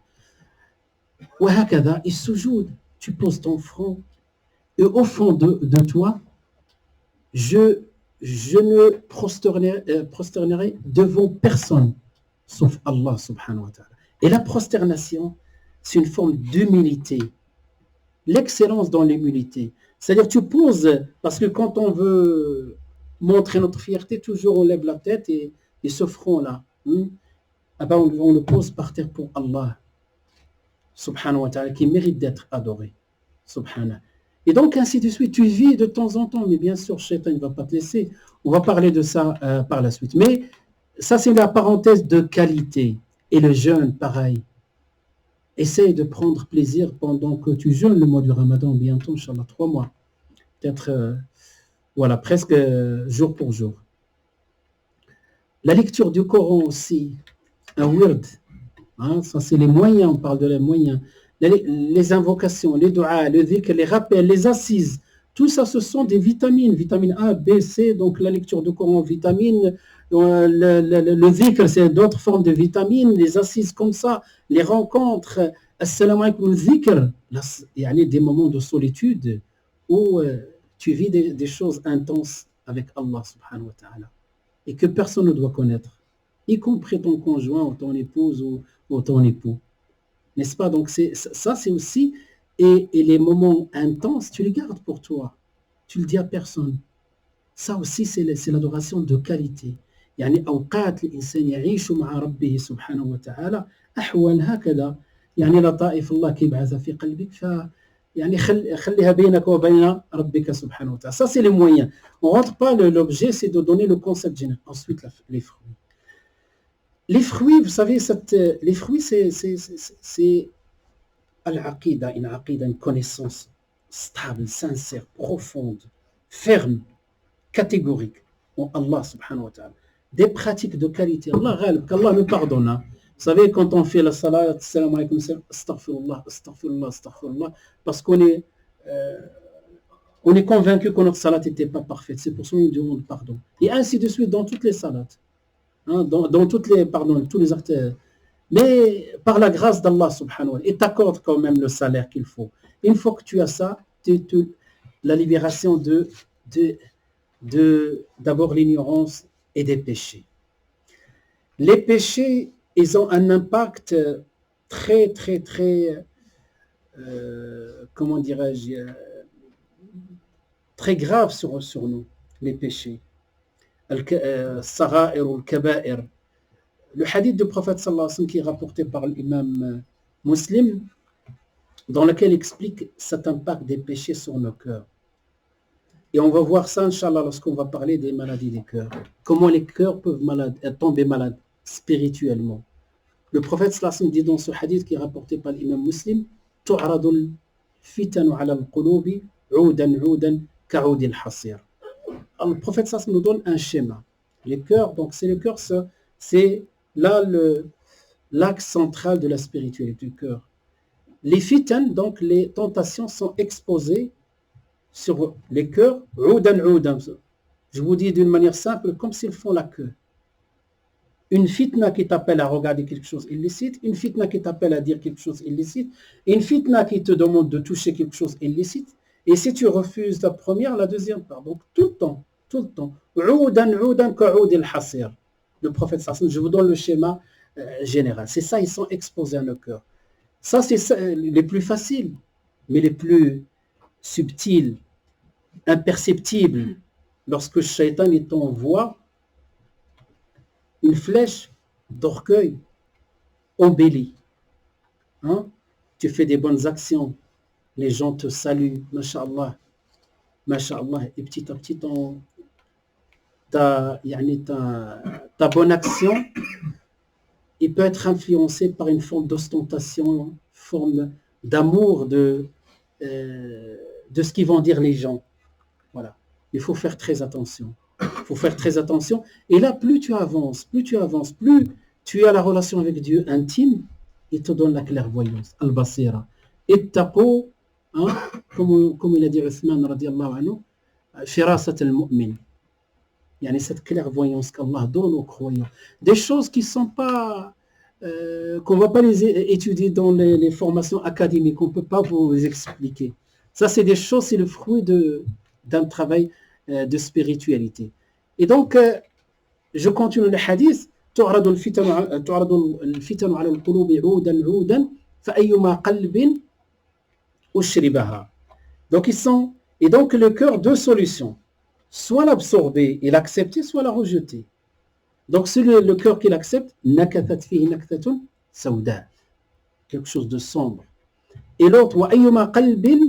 Il soujoud, tu poses ton front et au fond de toi, je ne prosternerai devant personne sauf Allah subhanahu wa ta'ala. Et la prosternation, c'est une forme d'humilité, l'excellence dans l'humilité. C'est-à-dire tu poses, parce que quand on veut montrer notre fierté, toujours on lève la tête et ce front-là, on le pose par terre pour Allah subhanahu wa ta'ala, qui mérite d'être adoré. Subhanahu. Et donc, ainsi de suite, tu vis de temps en temps, mais bien sûr, Shaitan ne va pas te laisser. On va parler de ça par la suite. Mais ça, c'est la parenthèse de qualité. Et le jeûne, pareil. Essaye de prendre plaisir pendant que tu jeûnes le mois du Ramadan, bientôt, Inch'Allah, 3 mois. Peut-être, voilà, presque jour pour jour. La lecture du Coran aussi, un wird. Ça, c'est les moyens, on parle de les moyens. Les invocations, les doigts, le dhikr, les rappels, les assises, tout ça, ce sont des vitamines, vitamine A, B, C, donc la lecture du Coran, vitamine, le dhikr, c'est d'autres formes de vitamines, les assises comme ça, les rencontres, assalamu alaykum, le dhikr, il y a des moments de solitude où tu vis des choses intenses avec Allah subhanahu wa ta'ala et que personne ne doit connaître, y compris ton conjoint ou ton épouse ou ton époux. N'est-ce pas? Donc ça, c'est aussi, et les moments intenses, tu les gardes pour toi. Tu le dis à personne. Ça aussi, c'est l'adoration de qualité. يعني أوقات الإنسان يعيش مع ربه سبحانه وتعالى أحوال هكذا يعني لطائف الله كيبعثها في قلبك يعني خليها بينك وبين ربك سبحانه وتعالى. Ça, c'est les moyens. On ne rentre pas, l'objet, c'est de donner le concept général. Ensuite, les fruits. Les fruits, vous savez, les fruits, c'est al-aqida, une connaissance stable, sincère, profonde, ferme, catégorique en Allah subhanahu wa ta'ala. Des pratiques de qualité. Allah ghalib, qu'Allah nous pardonne. Vous savez, quand on fait la salat, salam alaykum, astaghfirullah, astaghfirullah, astaghfirullah, parce qu'on est convaincu que notre salat n'était pas parfaite. C'est pour ça qu'on nous demande pardon. Et ainsi de suite dans toutes les salats. Dans tous les actes, mais par la grâce d'Allah subhanahu wa ta'ala, et t'accorde quand même le salaire qu'il faut. Une fois que tu as ça, la libération d'abord l'ignorance et des péchés. Les péchés, ils ont un impact très, très, très, comment dirais-je, très grave sur nous, les péchés. الصغائر والكبائر. Le hadith du prophète sallallahu alayhi wa sallam qui est rapporté par l'imam Muslim, dans lequel il explique cet impact des péchés sur nos cœurs. Et on va voir ça, Inch'Allah, lorsqu'on va parler des maladies des cœurs. Comment les cœurs peuvent tomber malades spirituellement. Le prophète sallallahu dit dans ce hadith qui est rapporté par l'imam Muslim, تعرض الفتن على القلوب عودا عودا كعود الحصير. Le prophète sallallahu nous donne un schéma. Les cœurs, donc c'est le cœur, c'est là l'axe central de la spiritualité du cœur. Les fitan, donc les tentations, sont exposées sur les cœurs, عودا عودا. Je vous dis d'une manière simple, comme s'ils font la queue. Une fitna qui t'appelle à regarder quelque chose illicite, une fitna qui t'appelle à dire quelque chose illicite, une fitna qui te demande de toucher quelque chose illicite. Et si tu refuses la première, la deuxième part. Donc tout le temps, tout le temps. Le prophète sallallahu, je vous donne le schéma général. C'est ça, ils sont exposés à nos cœurs. Ça, c'est les plus faciles, mais les plus subtils, imperceptibles. Lorsque le shaitan t'envoie une flèche d'orgueil, embellie. Hein? Tu fais des bonnes actions, les gens te saluent, masha'Allah, masha'Allah, et petit à petit, ta bonne action, il peut être influencé par une forme d'ostentation, une forme d'amour de ce qu'ils vont dire les gens. Voilà. Il faut faire très attention. Il faut faire très attention. Et là, plus tu avances, plus tu as la relation avec Dieu intime, il te donne la clairvoyance, al-basira. Ittaqu, hein, comme il a dit Uthman radiallahu anhu, firasat al-mu'min. Il y a cette clairvoyance qu'Allah donne aux croyants. Des choses qui ne sont pas, qu'on ne va pas les étudier dans les formations académiques, on ne peut pas vous expliquer. Ça, c'est des choses, c'est le fruit d'un travail de spiritualité. Et donc, je continue le hadith. تعرض الفتن على القلوب عودا عودا فأيما قلب أشربها. Donc et donc le cœur, deux solutions, soit l'absorber et l'accepter, soit la rejeter. Donc c'est le cœur qui l'accepte, نكثت فيه نكثة سوداء, quelque chose de sombre. Et l'autre, وأيما قلب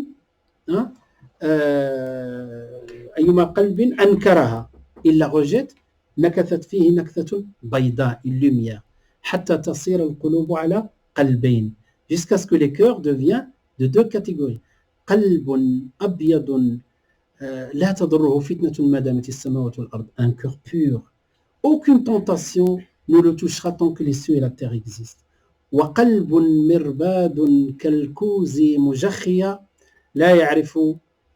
أيما قلب أنكرها, il la rejette, نكثت فيه نكثة بيضاء, une lumière, حتى تصير القلوب على قلبين, jusqu'à ce que les cœurs deviennent de deux catégories. قلب أبيض لا تضره فتنة ما دامت السماوات والأرض, un cœur pur, aucune tentation ne le touchera tant que les cieux et la terre existent. وقلب مرباد كالكوز مجخية لا يعرف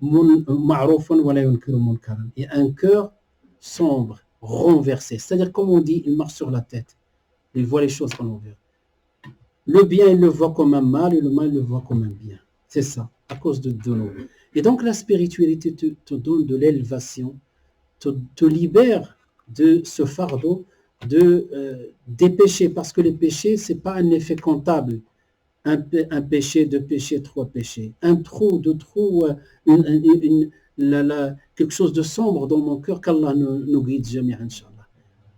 معروفا ولا ينكر منكرا. Et un cœur sombre, renversé, c'est-à-dire comme on dit, il marche sur la tête, il voit les choses à l'envers. Le bien, il le voit comme un mal, et le mal, il le voit comme un bien. C'est ça, à cause de nous. Et donc la spiritualité te donne de l'élévation, te libère de ce fardeau des péchés, parce que les péchés, ce n'est pas un effet comptable. Un péché, deux péchés, trois péchés. Un trou, deux trous, quelque chose de sombre dans mon cœur, qu'Allah nous guide jamais, Inch'Allah.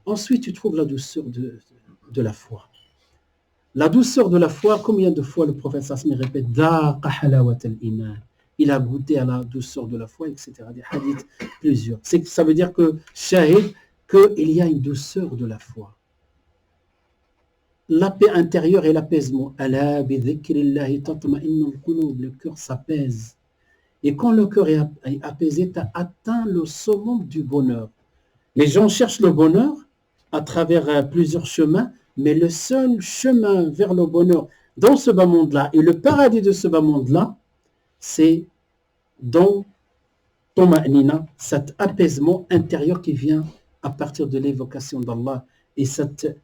Ensuite, tu trouves la douceur de la foi. La douceur de la foi, combien de fois le prophète Sassmi répète il a goûté à la douceur de la foi, etc. Des hadiths, plusieurs. Ça veut dire que shahid, qu'il y a une douceur de la foi. La paix intérieure et l'apaisement. Le cœur s'apaise. Et quand le cœur est apaisé, tu as atteint le summum du bonheur. Les gens cherchent le bonheur à travers plusieurs chemins, mais le seul chemin vers le bonheur dans ce bas monde-là et le paradis de ce bas monde-là, c'est dans ton ma'nina, cet apaisement intérieur qui vient à partir de l'évocation d'Allah et cette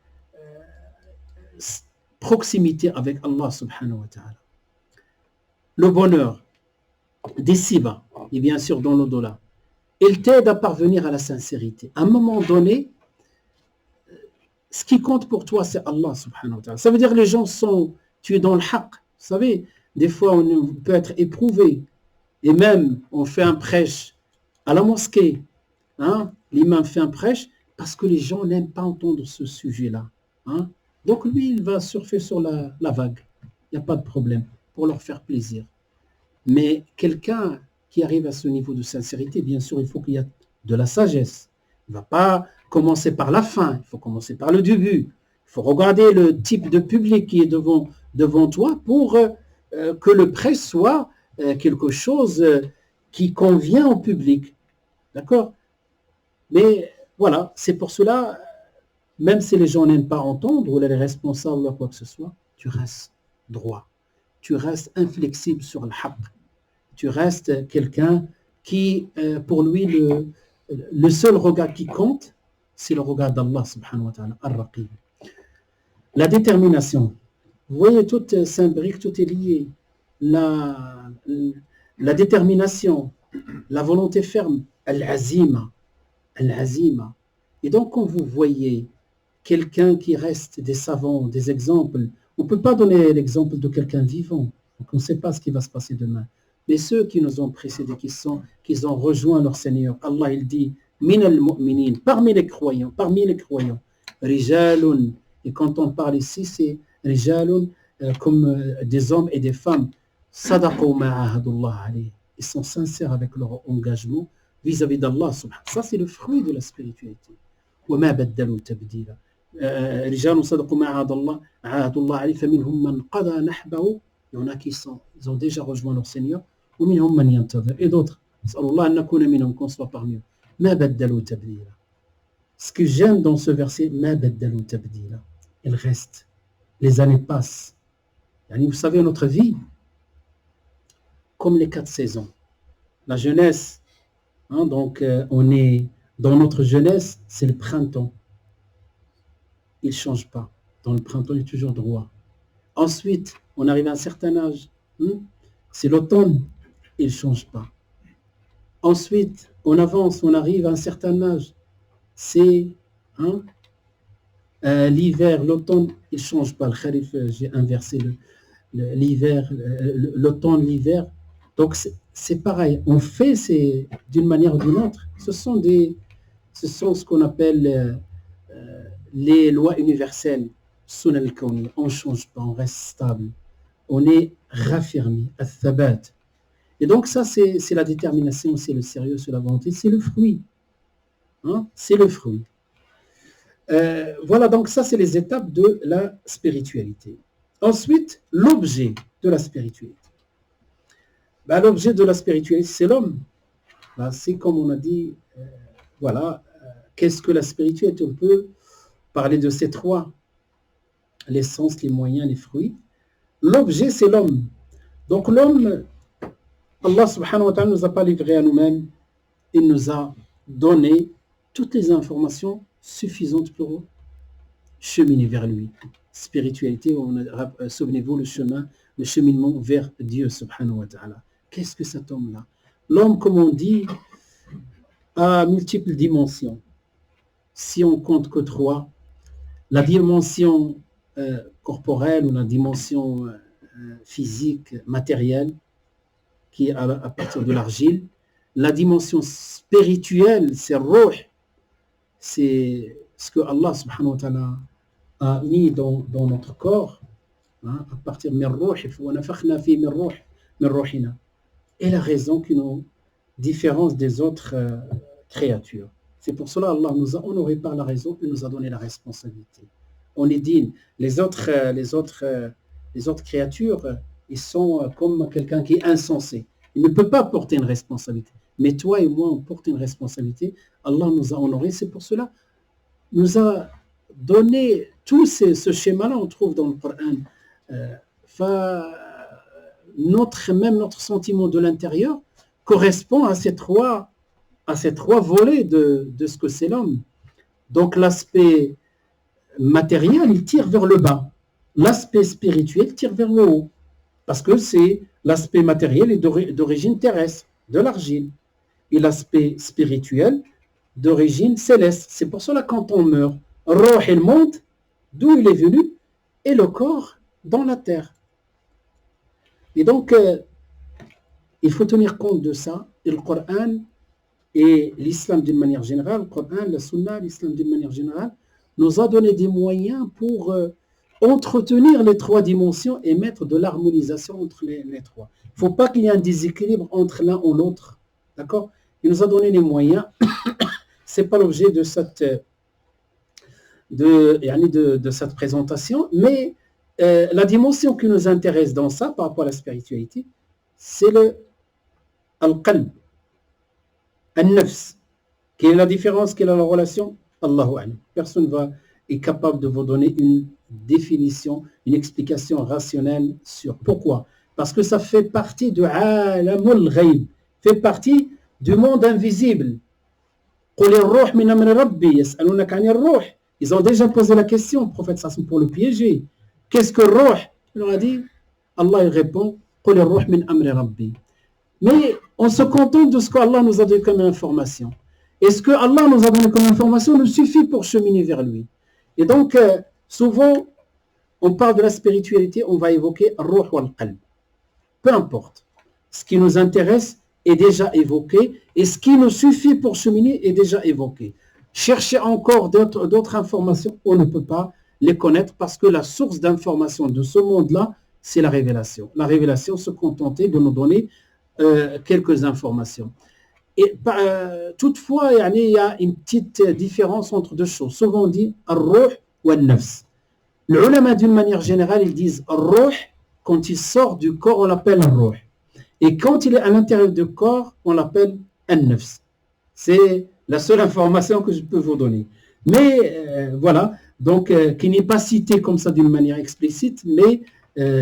proximité avec Allah subhanahu wa ta'ala. Le bonheur d'ici-bas et bien sûr dans l'au-delà, il t'aide à parvenir à la sincérité. À un moment donné, ce qui compte pour toi, c'est Allah subhanahu wa ta'ala. Ça veut dire que les gens tu es dans le haqq. Vous savez, des fois on peut être éprouvé et même on fait un prêche à la mosquée. Hein? L'imam fait un prêche parce que les gens n'aiment pas entendre ce sujet-là. Hein? Donc lui, il va surfer sur la vague. Il n'y a pas de problème pour leur faire plaisir. Mais quelqu'un qui arrive à ce niveau de sincérité, bien sûr, il faut qu'il y ait de la sagesse. Il ne va pas commencer par la fin, il faut commencer par le début. Il faut regarder le type de public qui est devant toi pour que le prêt soit quelque chose qui convient au public. D'accord? Mais voilà, c'est pour cela, même si les gens n'aiment pas entendre, ou les responsables ou quoi que ce soit, tu restes droit. Tu restes inflexible sur le haqq. Tu restes quelqu'un qui, pour lui, le seul regard qui compte, c'est le regard d'Allah subhanahu wa ta'ala, ar-raqib. La détermination. Vous voyez, tout s'imbrique, tout est lié. La détermination, la volonté ferme, al-azima. Al-azima. Et donc, quand vous voyez quelqu'un qui reste des savants, des exemples, on ne peut pas donner l'exemple de quelqu'un vivant. Donc, on ne sait pas ce qui va se passer demain. Mais ceux qui nous ont précédés, qui ont rejoint leur Seigneur, Allah il dit, min al-mu'minin, parmi les croyants, rijalun, et quand on parle ici, c'est rijalun, comme des hommes et des femmes, sadaqu ma'ahadullah alayh. Ils sont sincères avec leur engagement vis-à-vis d'Allah. Ça, c'est le fruit de la spiritualité. وما بدلوا تبديلا رجال صدقوا ما عهد الله عليه فمنهم من قضى نحبه. Il y en a qui ils ont déjà rejoint leur Seigneur. ومنهم من ينتظر. Et d'autres, نسأل الله أن نكون منهم, qu'on soit parmi eux. ما بدلوا تبديلا. Ce que j'aime dans ce verset, ما بدلوا تبديلا, il reste. Les années passent. Vous savez, notre vie, comme les 4 saisons. La jeunesse, donc on est dans notre jeunesse, c'est le printemps. Il ne change pas. Dans le printemps, il est toujours droit. Ensuite, on arrive à un certain âge. C'est l'automne. Il ne change pas. Ensuite, on avance, on arrive à un certain âge. C'est l'hiver, l'automne, il ne change pas. Le kharif, j'ai inversé l'hiver, l'automne, l'hiver. Donc, c'est pareil. On fait d'une manière ou d'une autre. Ce sont ce qu'on appelle les lois universelles. Sunan al-Kawni. On ne change pas, on reste stable. On est raffermi, al-thabat. Et donc ça, c'est la détermination, c'est le sérieux, c'est la volonté, c'est le fruit. C'est le fruit. Voilà, donc ça, c'est les étapes de la spiritualité. Ensuite, l'objet de la spiritualité. L'objet de la spiritualité, c'est l'homme. C'est comme on a dit, voilà, qu'est-ce que la spiritualité? On peut parler de ces 3, l'essence, les moyens, les fruits. L'objet, c'est l'homme. Donc l'homme, Allah subhanahu wa ta'ala ne nous a pas livré à nous-mêmes. Il nous a donné toutes les informations suffisantes pour cheminer vers lui. Spiritualité, souvenez-vous, le cheminement vers Dieu subhanahu wa ta'ala. Qu'est-ce que cet homme-là? L'homme, comme on dit, a multiples dimensions. Si on compte que 3, la dimension corporelle ou la dimension physique, matérielle, qui est à partir de l'argile. La dimension spirituelle, c'est ruh, c'est ce que Allah subhanahu wa ta'ala a mis dans notre corps, à partir de ruh, et la raison qui nous différence des autres créatures. C'est pour cela Allah nous a honorés par la raison et nous a donné la responsabilité. On est digne. Les autres créatures, ils sont comme quelqu'un qui est insensé. Il ne peut pas porter une responsabilité. Mais toi et moi, on porte une responsabilité. Allah nous a honorés. C'est pour cela nous a donné tout ce schéma-là, on trouve dans le Coran. Même notre sentiment de l'intérieur correspond à ces trois volets de ce que c'est l'homme. Donc l'aspect matériel, il tire vers le bas. L'aspect spirituel tire vers le haut. Parce que c'est l'aspect matériel est d'origine terrestre, de l'argile. Et l'aspect spirituel d'origine céleste. C'est pour cela quand on meurt, Ruh, il monte d'où il est venu et le corps dans la terre. Et donc, il faut tenir compte de ça. Et le Coran et l'islam d'une manière générale, le Coran, la Sunna, l'islam d'une manière générale, nous a donné des moyens pour entretenir les trois dimensions et mettre de l'harmonisation entre les trois. Il ne faut pas qu'il y ait un déséquilibre entre l'un ou l'autre. D'accord? Il nous a donné les moyens. Ce n'est pas l'objet de cette présentation, mais la dimension qui nous intéresse dans ça, par rapport à la spiritualité, c'est le al-qalb, al-nafs. Quelle est la différence, quelle est la relation? Allahu a'lam. Personne est capable de vous donner une définition, une explication rationnelle sur pourquoi. Parce que ça fait partie de alamul ghayb, fait partie du monde invisible. Ils ont déjà posé la question au prophète Sassim pour le piéger. Qu'est-ce que Ruh? Il leur a dit, Allah il répond, mais on se contente de ce qu'Allah nous a donné comme information. Et ce que Allah nous a donné comme information nous suffit pour cheminer vers lui. Et donc, souvent, on parle de la spiritualité, on va évoquer Ruh wal Qalb. Peu importe. Ce qui nous intéresse est déjà évoqué et ce qui nous suffit pour cheminer est déjà évoqué. Chercher encore d'autres informations, on ne peut pas les connaître parce que la source d'information de ce monde-là, c'est la révélation. La révélation se contentait de nous donner quelques informations. Et toutefois, il y a une petite différence entre deux choses. Souvent on dit ar-ruh wa an-nafs. Les ulama d'une manière générale, ils disent ar-ruh, quand il sort du corps, on l'appelle ar-ruh. Et quand il est à l'intérieur du corps, on l'appelle an-nafs. C'est la seule information que je peux vous donner. Mais voilà, donc qui n'est pas cité comme ça d'une manière explicite, mais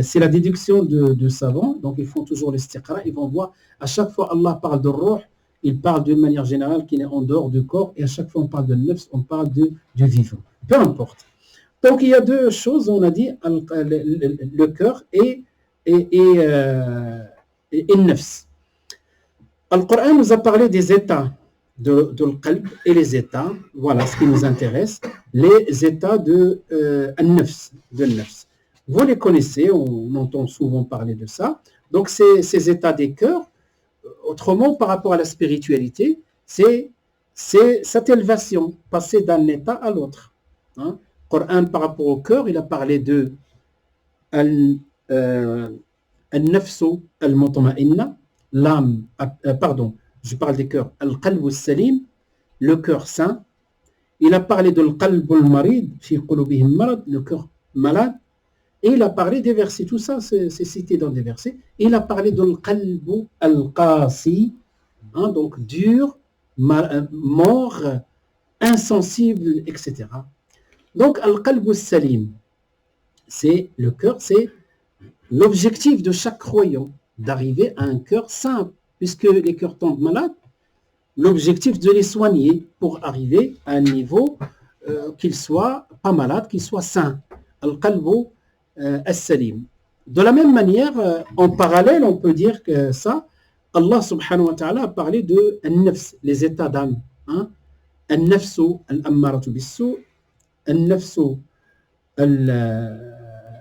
c'est la déduction de savants. Donc ils font toujours l'istiqra, ils vont voir, à chaque fois Allah parle de ruh, il parle d'une manière générale qui est en dehors du corps, et à chaque fois on parle de nafs, on parle du vivant. Peu importe. Donc il y a deux choses, on a dit, le cœur et nafs. Le Coran nous a parlé des états de l'qalb et les états, voilà ce qui nous intéresse, les états de nafs, Vous les connaissez, on entend souvent parler de ça. Donc ces états des cœurs, autrement par rapport à la spiritualité, c'est cette élévation, passer d'un état à l'autre. Hein? Le Coran par rapport au cœur, il a parlé de al-nafsu al-mutma'inna, l'âme, pardon, je parle des cœurs, al-qalbu salim, le cœur saint. Il a parlé de al-qalbu al-marid, fi qulubihim marad, le cœur malade. Et il a parlé des versets, tout ça c'est cité dans des versets. Et il a parlé de al-qalbu al-qasi, hein, donc dur, mort, insensible, etc. Donc al-qalbu salim, c'est le cœur, c'est l'objectif de chaque croyant, d'arriver à un cœur sain, puisque les cœurs tombent malades, l'objectif de les soigner pour arriver à un niveau qu'ils soient pas malades, qu'ils soient sains. Al-qalbu as-salim. De la même manière, en parallèle, on peut dire que ça, Allah subhanahu wa ta'ala a parlé de al-nafs, les états d'âme. Hein? Al-nafsu al-ammaratu bis-su, al-nafsu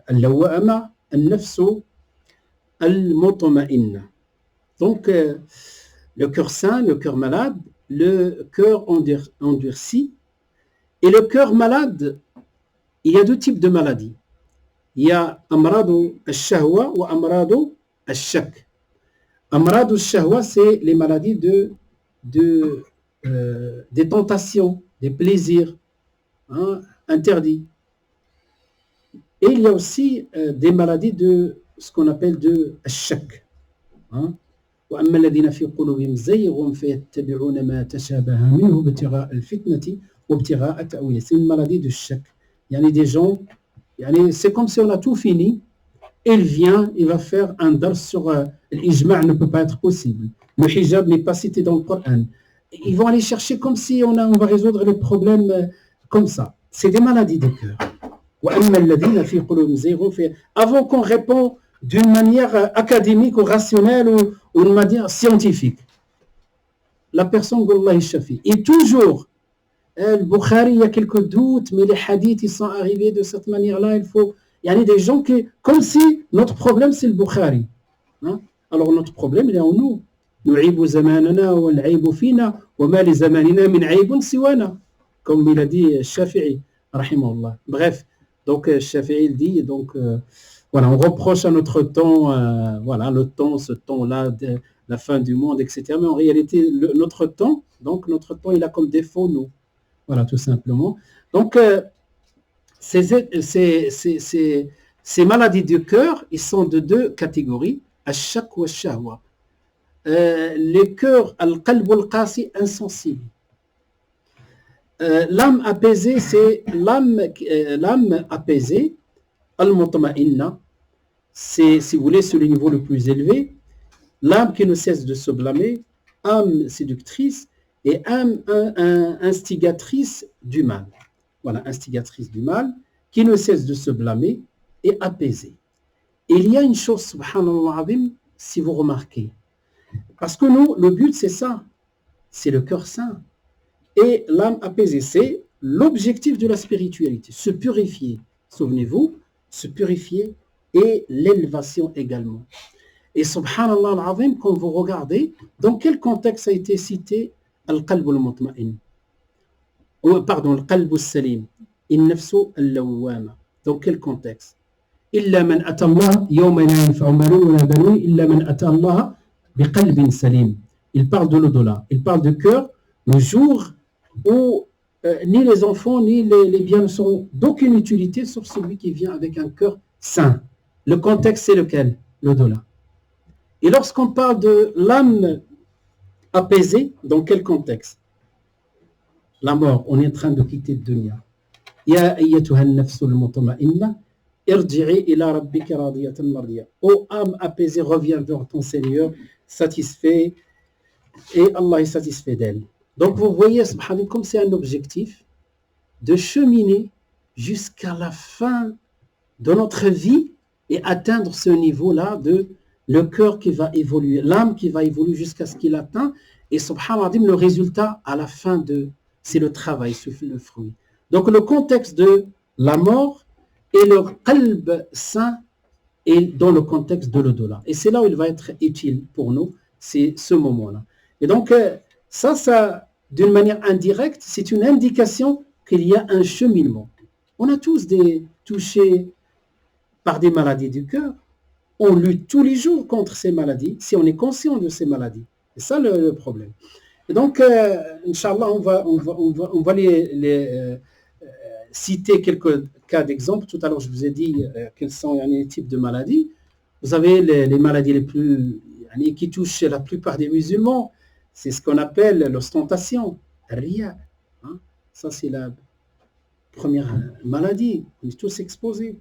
al-lawwama, al-nafsu al-mutma'inna. Donc, le cœur sain, le cœur malade, le cœur endurci. Et le cœur malade, il y a deux types de maladies. Il y a amradu al-shahwa ou amradu al-shak. Amradu al-shahwa, c'est les maladies des tentations, des plaisirs, hein, interdits. Et il y a aussi des maladies de ce qu'on appelle de al-shak. Hein. وأما الذين في قلوبهم زيغ فيتبعون ما تشابه منه ابتغاء الفتنة وابتغاء تأويله. C'est une maladie de shak. Il y a des gens, c'est comme si on a tout fini. Il vient, il va faire un dars sur l'ijma' ne peut pas être possible. Le hijab n'est pas cité dans le Coran. Ils vont aller chercher comme si on va résoudre les problèmes comme ça. C'est des maladies de cœur. وأما الذين في قلوبهم زيغ. Avant qu'on réponde d'une manière académique ou rationnelle ou d'une manière scientifique. La personne d'Allah Shafi. Et toujours, le Bukhari, il y a quelques doutes, mais les hadiths, ils sont arrivés de cette manière-là. Il y a des gens qui, comme si notre problème, c'est le Bukhari. Hein? Alors notre problème, il est en nous. نعيب زماننا والعيب فينا وما لزماننا من عيب سوانا. Comme il a dit Shafi'i, rahimahullah. Bref, Donc, Shafi'i il dit, donc, voilà, on reproche à notre temps, voilà, le temps, ce temps-là, de la fin du monde, etc. Mais en réalité, notre temps, donc notre temps, il a comme défaut nous. Voilà, tout simplement. Donc, ces, ces, ces, ces, ces maladies du cœur, ils sont de deux catégories, ash-shak wa shahwa. Les cœurs, al-qalb al-qasi, insensible. L'âme apaisée, c'est l'âme apaisée, al-mutma'inna, c'est, si vous voulez, sur le niveau le plus élevé, l'âme qui ne cesse de se blâmer, âme séductrice et âme instigatrice du mal. Voilà, instigatrice du mal, qui ne cesse de se blâmer et apaisée. Et il y a une chose, subhanallah, si vous remarquez, parce que nous, le but, c'est ça, c'est le cœur saint. Et l'âme apaisée, c'est l'objectif de la spiritualité, se purifier. Souvenez-vous, se purifier et l'élévation également. Et subhanallah al-azim, quand vous regardez, dans quel contexte a été cité al-qalb al-mutma'in, pardon, al-qalb al-salim, in-nafsu al-lawwama. Dans quel contexte? إلا من أتى الله يوم لا ينفع مال ولا بنون إلا من أتى الله بقلب سليم. Il parle de l'au-delà, il parle de cœur, le jour où ni les enfants ni les biens ne seront d'aucune utilité sauf celui qui vient avec un cœur sain. Le contexte, c'est lequel? L'au-delà. Et lorsqu'on parle de l'âme apaisée, dans quel contexte? La mort, on est en train de quitter le dunya. Ya ayyatuha an-nafsu al-mutma'inna irji'i ila rabbika radiyatan mardiya. Ô âme apaisée, reviens vers ton Seigneur, satisfait, et Allah est satisfait d'elle. Donc vous voyez, subhanallah, comme c'est un objectif de cheminer jusqu'à la fin de notre vie et atteindre ce niveau-là de le cœur qui va évoluer, l'âme qui va évoluer jusqu'à ce qu'il atteint. Et subhanallah, le résultat à la fin c'est le travail, c'est le fruit. Donc le contexte de la mort et le qalb saint est dans le contexte de l'au-delà. Et c'est là où il va être utile pour nous, c'est ce moment-là. Et donc ça, d'une manière indirecte, c'est une indication qu'il y a un cheminement. On a tous touchés par des maladies du cœur. On lutte tous les jours contre ces maladies, si on est conscient de ces maladies. C'est ça le problème. Et donc, Inch'Allah, on va les citer quelques cas d'exemple. Tout à l'heure, je vous ai dit quels sont les types de maladies. Vous avez les maladies les plus qui touchent la plupart des musulmans. C'est ce qu'on appelle l'ostentation, riya. Hein? Ça, c'est la première maladie. On est tous exposés.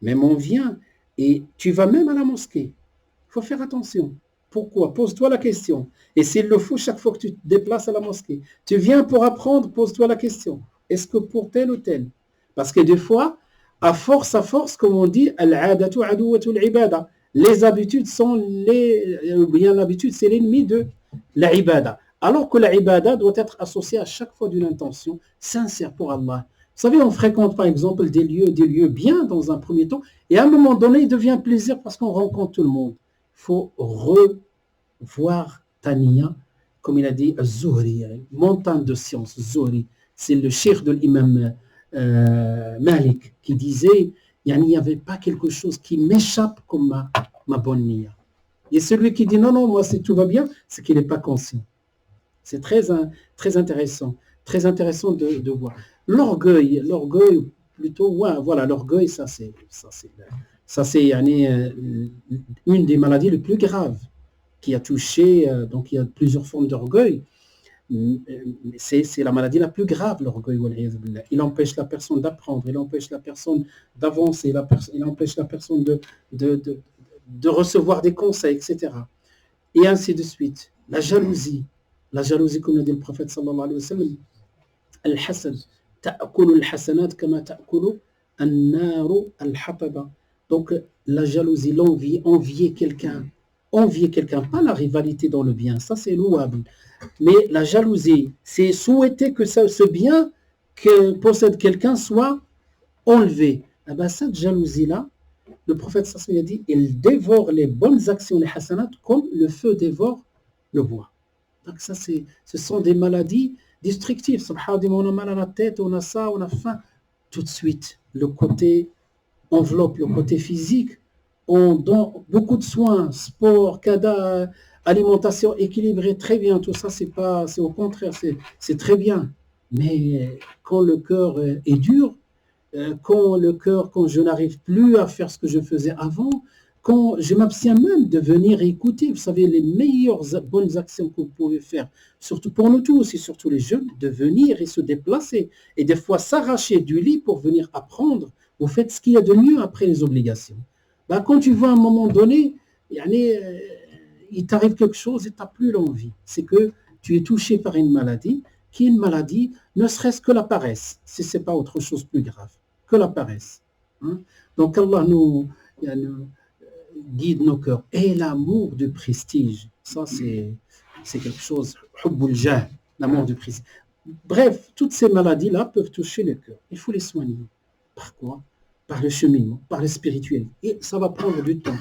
Même on vient et tu vas même à la mosquée. Il faut faire attention. Pourquoi? Pose-toi la question. Et s'il le faut, chaque fois que tu te déplaces à la mosquée, tu viens pour apprendre, pose-toi la question. Est-ce que pour tel ou tel? Parce que des fois, à force, comme on dit, al-'adatu aduwatu al-'ibada. Les habitudes sont l'habitude, c'est l'ennemi de la ibada. Alors que la ibada doit être associée à chaque fois d'une intention sincère pour Allah. Vous savez, on fréquente par exemple des lieux bien dans un premier temps, et à un moment donné, il devient plaisir parce qu'on rencontre tout le monde. Il faut revoir Taniya, comme il a dit, Zuhri, montagne de science, Zuhri. C'est le cheikh de l'imam Malik qui disait, il n'y avait pas quelque chose qui m'échappe comme ma bonne niya. Et celui qui dit non, moi tout va bien, c'est qu'il n'est pas conscient. C'est très intéressant de voir. L'orgueil plutôt, ouais, voilà, l'orgueil, ça c'est une des maladies les plus graves qui a touché, donc il y a plusieurs formes d'orgueil. C'est la maladie la plus grave, l'orgueil. Il empêche la personne d'apprendre, il empêche la personne d'avancer, il empêche la personne de recevoir des conseils, etc. Et ainsi de suite. La jalousie, comme l'a dit le prophète sallallahu alayhi wa sallam, al-hasad, ta'akulu al-hasanat kama ta'akulu an-naru al-hataba. Donc la jalousie, l'envie, envier quelqu'un, pas la rivalité dans le bien, ça c'est louable. Mais la jalousie, c'est souhaiter que ce bien que possède quelqu'un soit enlevé. Eh bien, cette jalousie-là, le prophète sallallahu alayhi wa sallam a dit, il dévore les bonnes actions, les hasanat, comme le feu dévore le bois. Donc ça, ce sont des maladies destructives. Subhanallah, on a mal à la tête, on a ça, on a faim. Tout de suite, le côté enveloppe, le côté physique, on donne beaucoup de soins, sport, kada, alimentation équilibrée, très bien, tout ça, c'est au contraire, c'est très bien. Mais quand le cœur est dur, quand je n'arrive plus à faire ce que je faisais avant, quand je m'abstiens même de venir écouter, vous savez, les meilleures bonnes actions que vous pouvez faire, surtout pour nous tous et surtout les jeunes, de venir et se déplacer et des fois s'arracher du lit pour venir apprendre. Vous faites ce qu'il y a de mieux après les obligations. Ben, quand tu vois à un moment donné, il t'arrive quelque chose et tu n'as plus l'envie. C'est que tu es touché par une maladie, qui est une maladie, ne serait-ce que la paresse, si ce n'est pas autre chose plus grave que la paresse. Hein? Donc Allah nous guide nos cœurs. Et l'amour du prestige, ça c'est quelque chose, hubbul jah, l'amour du prestige. Bref, toutes ces maladies-là peuvent toucher le cœur. Il faut les soigner. Par quoi? Par le cheminement, par le spirituel. Et ça va prendre du temps.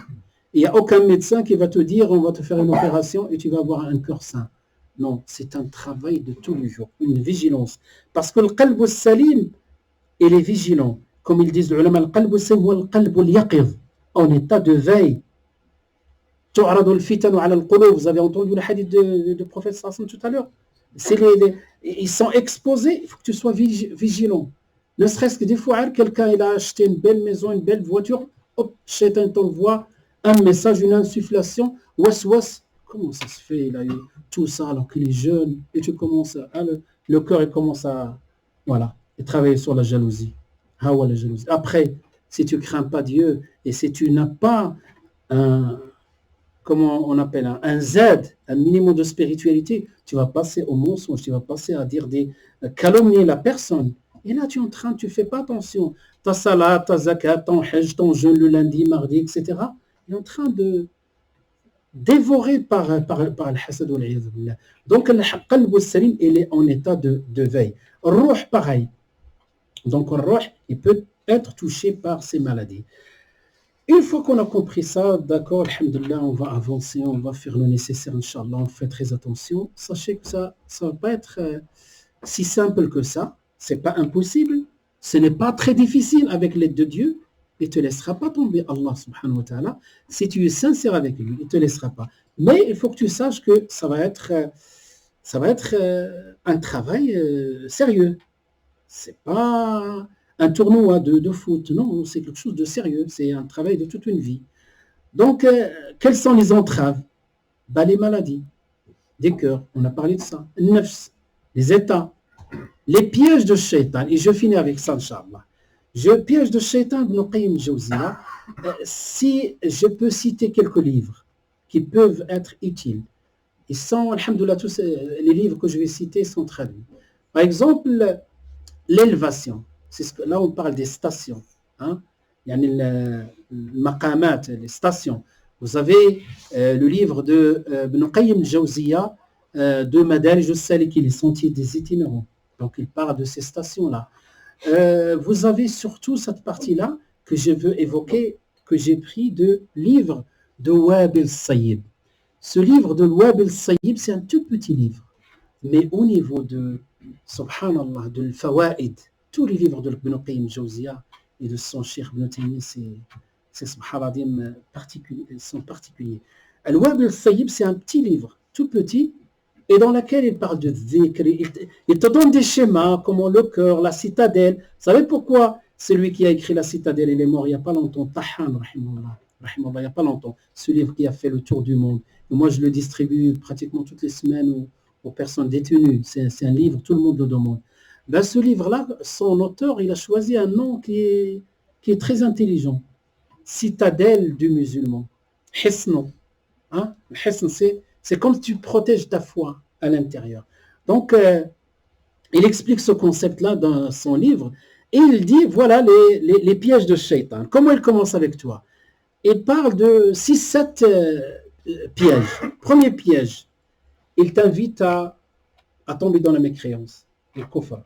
Il n'y a aucun médecin qui va te dire on va te faire une opération et tu vas avoir un cœur sain. Non, c'est un travail de tous les jours, une vigilance. Parce que le qalb salim, il est vigilant. Comme ils disent, en état de veille. Vous avez entendu le hadith du prophète sallallahu tout à l'heure. Ils sont exposés, il faut que tu sois vigilant. Ne serait-ce que des fois, quelqu'un il a acheté une belle maison, une belle voiture, hop, Shaitan t'envoie un message, une insufflation, comment ça se fait, il a eu tout ça alors qu'il est jeune, et tu commences le cœur il commence à travailler sur la jalousie. La jalousie. Après, si tu ne crains pas Dieu et si tu n'as pas comment on appelle un Z, un minimum de spiritualité, tu vas passer au mensonge, tu vas passer à dire calomnier la personne. Et là, tu es en train, tu ne fais pas attention. Ta salat, ta zakat, ton hajj, ton jeûne le lundi, mardi, etc. Il est en train de dévoré par le hasad wal iyad billah. Donc le qalb salim il est en état de veille. Ruh pareil. Donc le ruh il peut être touché par ces maladies. Une fois qu'on a compris ça, d'accord, alhamdulillah, on va avancer, on va faire le nécessaire, inchallah, on fait très attention. Sachez que ça va pas être si simple que ça. C'est pas impossible. Ce n'est pas très difficile avec l'aide de Dieu. Il ne te laissera pas tomber, Allah subhanahu wa ta'ala. Si tu es sincère avec lui, il ne te laissera pas. Mais il faut que tu saches que ça va être un travail sérieux. Ce n'est pas un tournoi de foot, non, c'est quelque chose de sérieux. C'est un travail de toute une vie. Donc, quelles sont les entraves? Les maladies, des cœurs, on a parlé de ça. Les états, les pièges de Shaitan. Et je finis avec ça, Inch'Allah. Piège de Shaitan Ibn Qayyim Jawziyya. Si je peux citer quelques livres qui peuvent être utiles, ils sont, alhamdoulilah, tous les livres que je vais citer sont traduits. Par exemple, l'élévation. Là, on parle des stations. Hein? Il y a le maqamat, les stations. Vous avez le livre de Ibn Qayyim Jawziyya de Madarij as-Salikin, les sentiers des itinérants. Donc, il parle de ces stations-là. Vous avez surtout cette partie-là que je veux évoquer, que j'ai pris de livre de Wabil Sayyib. Ce livre de Wabil Sayyib, c'est un tout petit livre. Mais au niveau de, subhanallah, de l'Fawaid, tous les livres de Ibn Qayyim Jawziyya et de son cheikh Ibn Taymiyyah, c'est subhanallah, sont particuliers. Al-Wabil Sayyib, c'est un petit livre, tout petit, et dans laquelle il parle de dhikr, il te donne des schémas, comment le cœur, la citadelle. Vous savez pourquoi celui qui a écrit la citadelle, il est mort il n'y a pas longtemps, Tahan, rahimahullah, il n'y a pas longtemps, ce livre qui a fait le tour du monde. Et moi, je le distribue pratiquement toutes les semaines aux personnes détenues. C'est un livre, tout le monde le demande. Ce livre-là, son auteur, il a choisi un nom qui est très intelligent. Citadelle du musulman. Hisn. Hein? Hisn, c'est comme si tu protèges ta foi à l'intérieur. Donc, il explique ce concept-là dans son livre. Et il dit, voilà les pièges de Shaitan. Comment il commence avec toi? Il parle de 6-7 pièges. Premier piège, il t'invite à tomber dans la mécréance, le kufr.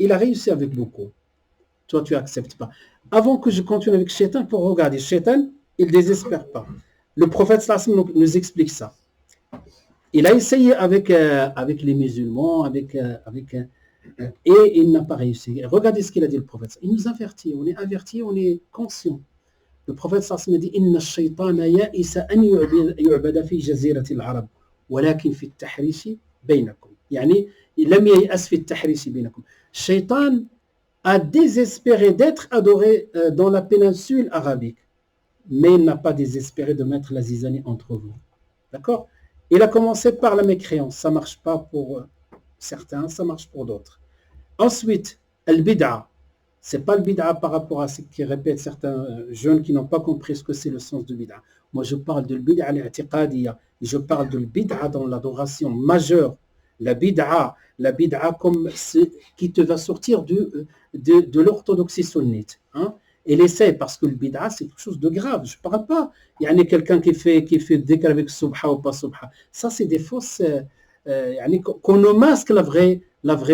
Il a réussi avec beaucoup. Toi, tu n'acceptes pas. Avant que je continue avec Shaitan, pour regarder, Shaitan, il ne désespère pas. Le prophète sallallahu nous explique ça. Il a essayé avec les musulmans, avec Et il n'a pas réussi. Regardez ce qu'il a dit le prophète. Il nous avertit, on est conscient. Le prophète sallallahu alayhi wa sallam dit Inna ash-shaytana ya'isa an yu'bada fi jazirati al-arab, walakin fi at-tahrishi baynakum. Yani, lam ya'as fi at-tahrishi baynakum. Shaytan a désespéré d'être adoré dans la péninsule arabique, mais il n'a pas désespéré de mettre la zizanie entre vous. D'accord? Il a commencé par la mécréance. Ça ne marche pas pour certains, ça marche pour d'autres. Ensuite, al-bid'a. Ce n'est pas le bid'a par rapport à ce qui répètent certains jeunes qui n'ont pas compris ce que c'est le sens du bid'a. Moi, je parle de bid'a al-i'tiqadiyya. Je parle de bid'a dans l'adoration majeure. La bid'a comme qui te va sortir de l'orthodoxie sunnite. Hein? Et l'essaie, parce que le bid'a, c'est quelque chose de grave. Je ne parle pas. Il y a quelqu'un qui fait dhikr avec subha ou pas subha. Ça, c'est des fausses... qu'on masque la vraie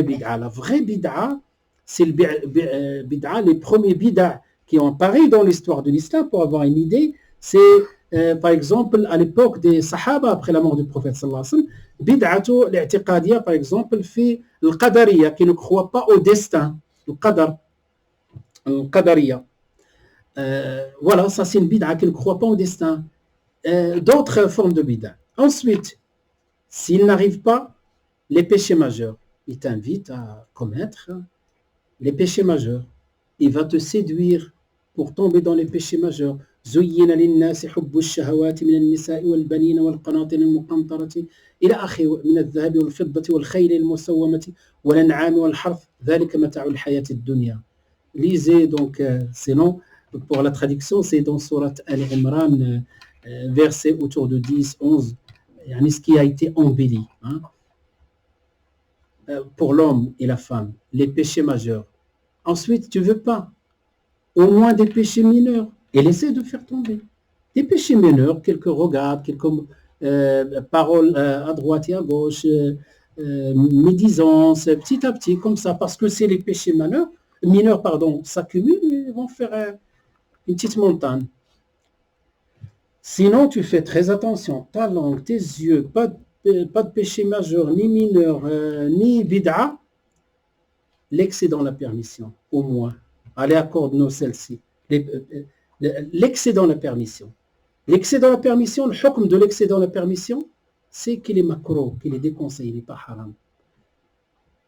bid'a. La vraie bid'a, c'est le bid'a, les premiers bid'a qui ont apparu dans l'histoire de l'islam, pour avoir une idée, c'est par exemple à l'époque des sahaba, après la mort du prophète sallallahu alayhi wa sallam, bid'atu l'i'tiqadiyya, par exemple, fait le qadariyya, qui ne croit pas au destin, le qadariyya. Voilà, ça c'est une bid'a qui ne croit pas au destin. D'autres formes de bid'a. Ensuite, s'il n'arrive pas, les péchés majeurs, il t'invite à commettre les péchés majeurs. Il va te séduire pour tomber dans les péchés majeurs. زين للناس حب الشهوات من النساء والبنين والقناطر المقنطرة إلى آخره من الذهب والفضة والخيل المسومة والأنعام والحرث ذلك متاع الحياة الدنيا. Lisez donc, sinon, pour la traduction, c'est dans sourate Al-Imran, verset autour de 10-11, ce qui a été embelli. Hein, pour l'homme et la femme, les péchés majeurs. Ensuite, tu ne veux pas, au moins des péchés mineurs, et essaie de faire tomber. Des péchés mineurs, quelques regards, quelques paroles à droite et à gauche, médisance, petit à petit, comme ça, parce que c'est les péchés mineurs s'accumulent et vont faire une petite montagne. Sinon, tu fais très attention, ta langue, tes yeux, pas de péché majeur, ni mineur, ni bid'a, l'excès dans la permission, au moins. Allez, accorde-nous celle-ci. L'excès dans la permission. L'excès dans la permission, le hukm de l'excès dans la permission, c'est qu'il est makro, qu'il est déconseillé, il n'est pas haram.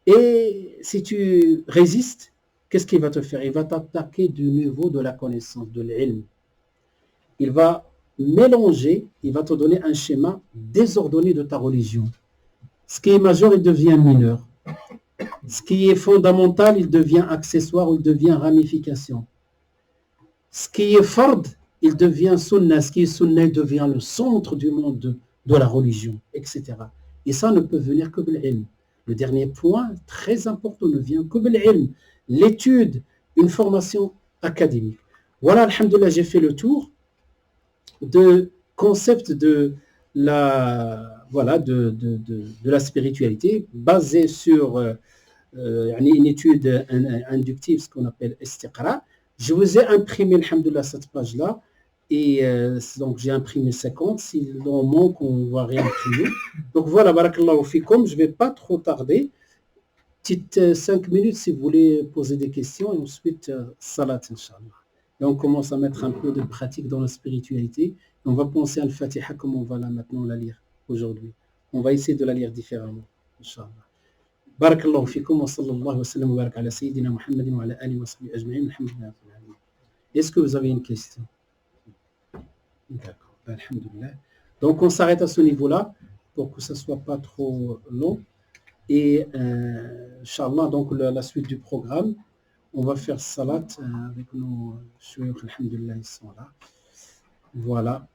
Et si tu résistes, qu'est-ce qu'il va te faire? Il va t'attaquer du niveau de la connaissance, de l'ilm. Il va mélanger, il va te donner un schéma désordonné de ta religion. Ce qui est majeur, il devient mineur. Ce qui est fondamental, il devient accessoire ou il devient ramification. Ce qui est fard, il devient sunna. Ce qui est sunna, il devient le centre du monde de la religion, etc. Et ça ne peut venir que de l'ilm. Le dernier point, très important, ne vient que de l'ilm. L'étude, une formation académique. Voilà, alhamdoulilah, j'ai fait le tour de concept de la spiritualité basée sur une étude inductive, ce qu'on appelle istiqra. Je vous ai imprimé, alhamdoulilah, cette page-là, et donc j'ai imprimé 50. S'il en manque, on va réimprimer. Donc voilà, barakallahu fikum, je ne vais pas trop tarder. Petite 5 minutes si vous voulez poser des questions, et ensuite salat, Inch'Allah. Et on commence à mettre un peu de pratique dans la spiritualité. On va penser à Al-Fatiha, comme on va maintenant la lire aujourd'hui. On va essayer de la lire différemment, Inch'Allah. Barakallahu fikum wa sallallahu wa sallam wa barak ala sayyidina Muhammadin wa ala alihi wa sahbihi ajma'in. Alhamdulillah. Est-ce que vous avez une question? D'accord, alhamdulillah. Donc on s'arrête à ce niveau-là pour que ça ne soit pas trop long. Et Inch'Allah, donc la suite du programme, on va faire salat avec nos shuyukh, alhamdulillah, ils sont là. Voilà.